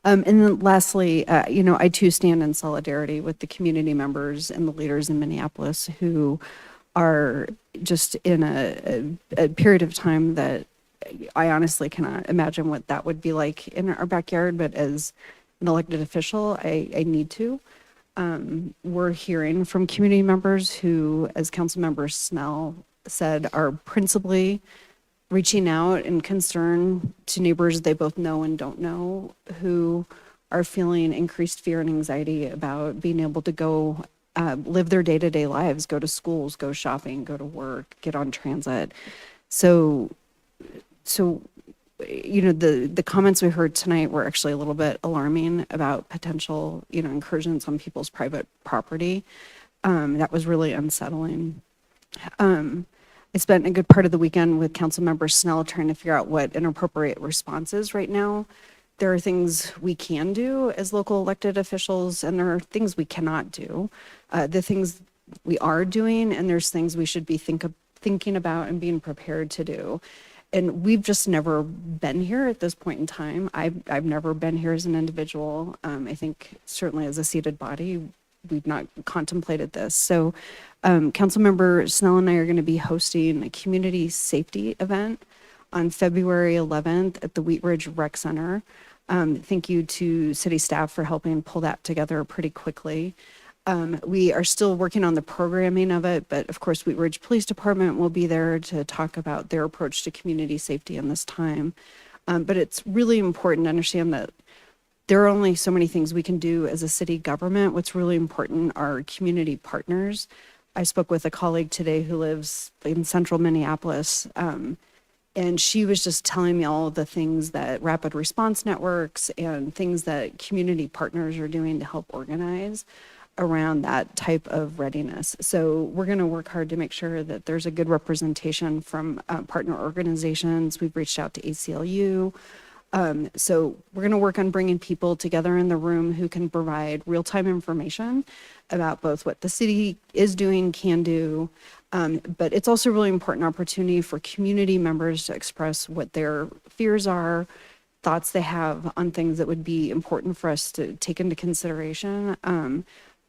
And then lastly, I too stand in solidarity with the community members and the leaders in Minneapolis who are just in a period of time that I honestly cannot imagine what that would be like in our backyard, but as an elected official, I need to. We're hearing from community members who, as Councilmember Snell said, are principally reaching out in concern to neighbors they both know and don't know, who are feeling increased fear and anxiety about being able to go live their day-to-day lives, go to schools, go shopping, go to work, get on transit. So the comments we heard tonight were actually a little bit alarming about potential, incursions on people's private property. That was really unsettling. I spent a good part of the weekend with Councilmember Snell trying to figure out what an appropriate response is right now. There are things we can do as local elected officials, and there are things we cannot do. The things we are doing, and there's things we should be thinking about and being prepared to do. And we've just never been here at this point in time. I've never been here as an individual. I think certainly as a seated body, we've not contemplated this. So Councilmember Snell and I are going to be hosting a community safety event on February 11th at the Wheat Ridge Rec Center. Thank you to city staff for helping pull that together pretty quickly. We are still working on the programming of it, but of course Wheat Ridge Police Department will be there to talk about their approach to community safety in this time. But it's really important to understand that there are only so many things we can do as a city government. What's really important are community partners. I spoke with a colleague today who lives in central Minneapolis, and she was just telling me all the things that rapid response networks and things that community partners are doing to help organize around that type of readiness. So we're going to work hard to make sure that there's a good representation from partner organizations. We've reached out to ACLU. So we're going to work on bringing people together in the room who can provide real-time information about both what the city is doing, can do, but it's also a really important opportunity for community members to express what their fears are, thoughts they have on things that would be important for us to take into consideration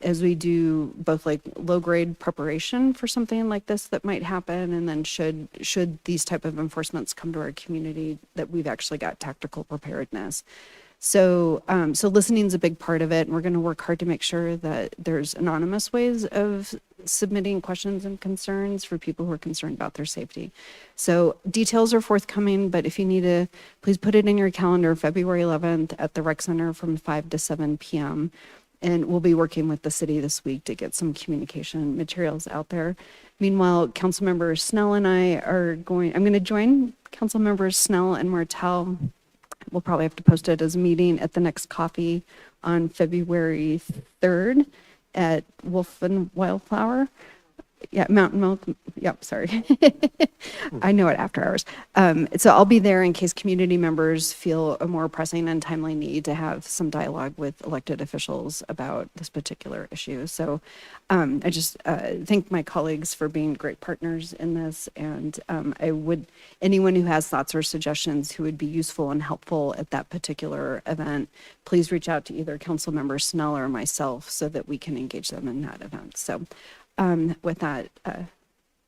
as we do both like low-grade preparation for something like this that might happen, and then should these type of enforcements come to our community, that we've actually got tactical preparedness. So listening is a big part of it, and we're going to work hard to make sure that there's anonymous ways of submitting questions and concerns for people who are concerned about their safety. So details are forthcoming, but if you need to, please put it in your calendar, February 11th at the Rec Center from 5 to 7 p.m. And we'll be working with the city this week to get some communication materials out there. Meanwhile, Councilmember Snell and I I'm going to join Councilmembers Snell and Martell. We'll probably have to post it as a meeting at the next coffee on February 3rd at Wolf and Wildflower. Yeah, Mountain Milk. Yep, sorry. I know it after hours. So I'll be there in case community members feel a more pressing and timely need to have some dialogue with elected officials about this particular issue. So I just thank my colleagues for being great partners in this. And anyone who has thoughts or suggestions who would be useful and helpful at that particular event, please reach out to either Councilmember Snell or myself so that we can engage them in that event. So with that,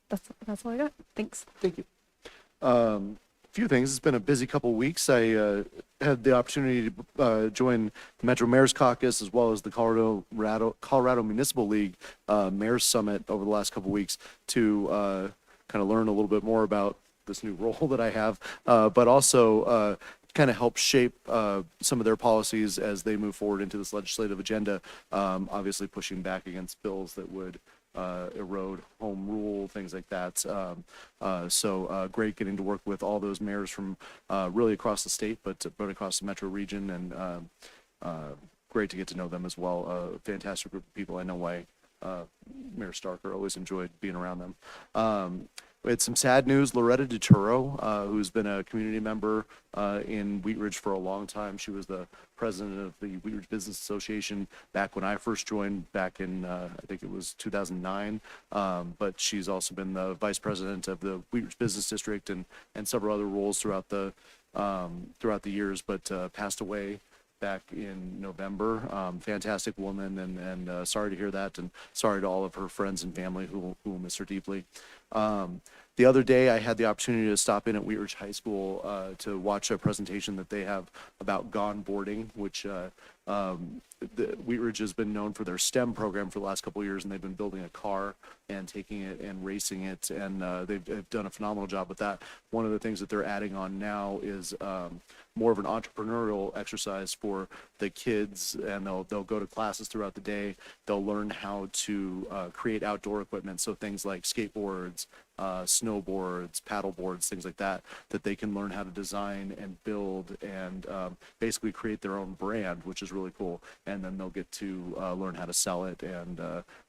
that's all I got. Thanks. Thank you. A few things. It's been a busy couple weeks. I had the opportunity to join the Metro Mayor's Caucus as well as the Colorado Municipal League Mayor's Summit over the last couple weeks to kind of learn a little bit more about this new role that I have, but also kind of help shape some of their policies as they move forward into this legislative agenda, obviously pushing back against bills that would erode home rule, things like that. So great getting to work with all those mayors from really across the state, but across the metro region, and great to get to know them as well. Fantastic group of people. I know why Mayor Starker always enjoyed being around them. We had some sad news. Loretta DeTuro, who's been a community member in Wheat Ridge for a long time. She was the president of the Wheat Ridge Business Association back when I first joined back in, I think it was 2009. But she's also been the vice president of the Wheat Ridge Business District and several other roles throughout the years, but passed away back in November. Fantastic woman, and sorry to hear that, and sorry to all of her friends and family who will miss her deeply. The other day, I had the opportunity to stop in at Wheat Ridge High School to watch a presentation that they have about Gone Boarding, which Wheat Ridge has been known for their STEM program for the last couple of years, and they've been building a car and taking it and racing it, and they've done a phenomenal job with that. One of the things that they're adding on now is more of an entrepreneurial exercise for the kids, and they'll go to classes throughout the day. They'll learn how to create outdoor equipment, so things like skateboards, snowboards, paddle boards, things like that, that they can learn how to design and build and basically create their own brand, which is really cool. And then they'll get to learn how to sell it, and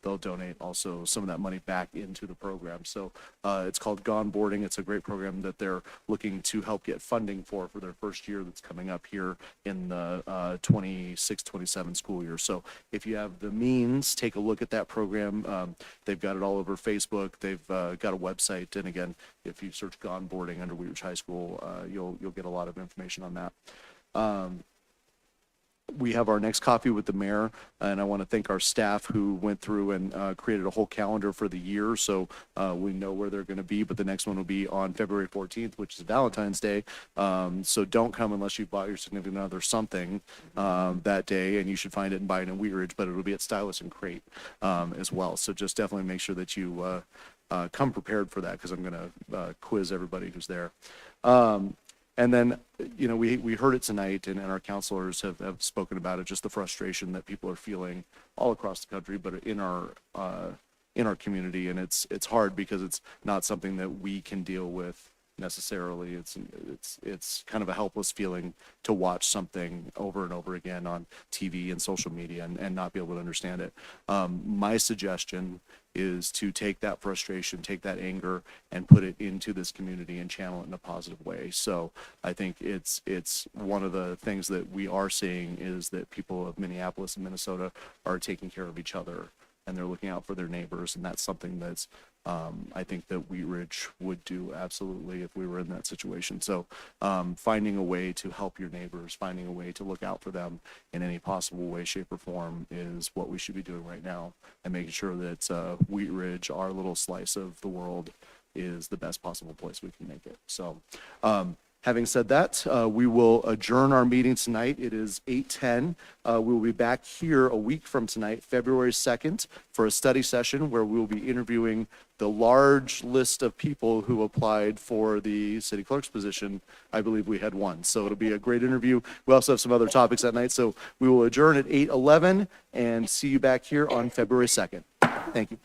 they'll donate also some of that money back into the program. So it's called Gone Boarding. It's a great program that they're looking to help get funding for their first year that's coming up here in the 26-27 school year. So if you have the means, take a look at that program. They've got it all over Facebook. They've got a website, and again, if you search Gone Boarding under Wheat Ridge High School, you'll get a lot of information on that. We have our next coffee with the mayor, and I want to thank our staff who went through and created a whole calendar for the year, so we know where they're going to be. But the next one will be on February 14th, which is Valentine's Day. So don't come unless you bought your significant other something that day, and you should find it and buy it in Wheat Ridge. But it'll be at Stylus and Crate as well. So just definitely make sure that you come prepared for that, because I'm going to quiz everybody who's there. And then, you know, we heard it tonight, and our counselors have spoken about it, just the frustration that people are feeling all across the country, but in our community. And it's hard because it's not something that we can deal with necessarily. It's kind of a helpless feeling to watch something over and over again on TV and social media and not be able to understand it. My suggestion is to take that frustration, take that anger, and put it into this community and channel it in a positive way. So I think it's one of the things that we are seeing is that people of Minneapolis and Minnesota are taking care of each other, and they're looking out for their neighbors, and that's something that's I think that Wheat Ridge would do absolutely if we were in that situation. So finding a way to help your neighbors, finding a way to look out for them in any possible way, shape, or form is what we should be doing right now, and making sure that Wheat Ridge, our little slice of the world, is the best possible place we can make it. So having said that, we will adjourn our meeting tonight. It is 8:10. We will be back here a week from tonight, February 2nd, for a study session where we will be interviewing the large list of people who applied for the city clerk's position. I believe we had one. So it'll be a great interview. We also have some other topics that night. So we will adjourn at 8:11 and see you back here on February 2nd. Thank you.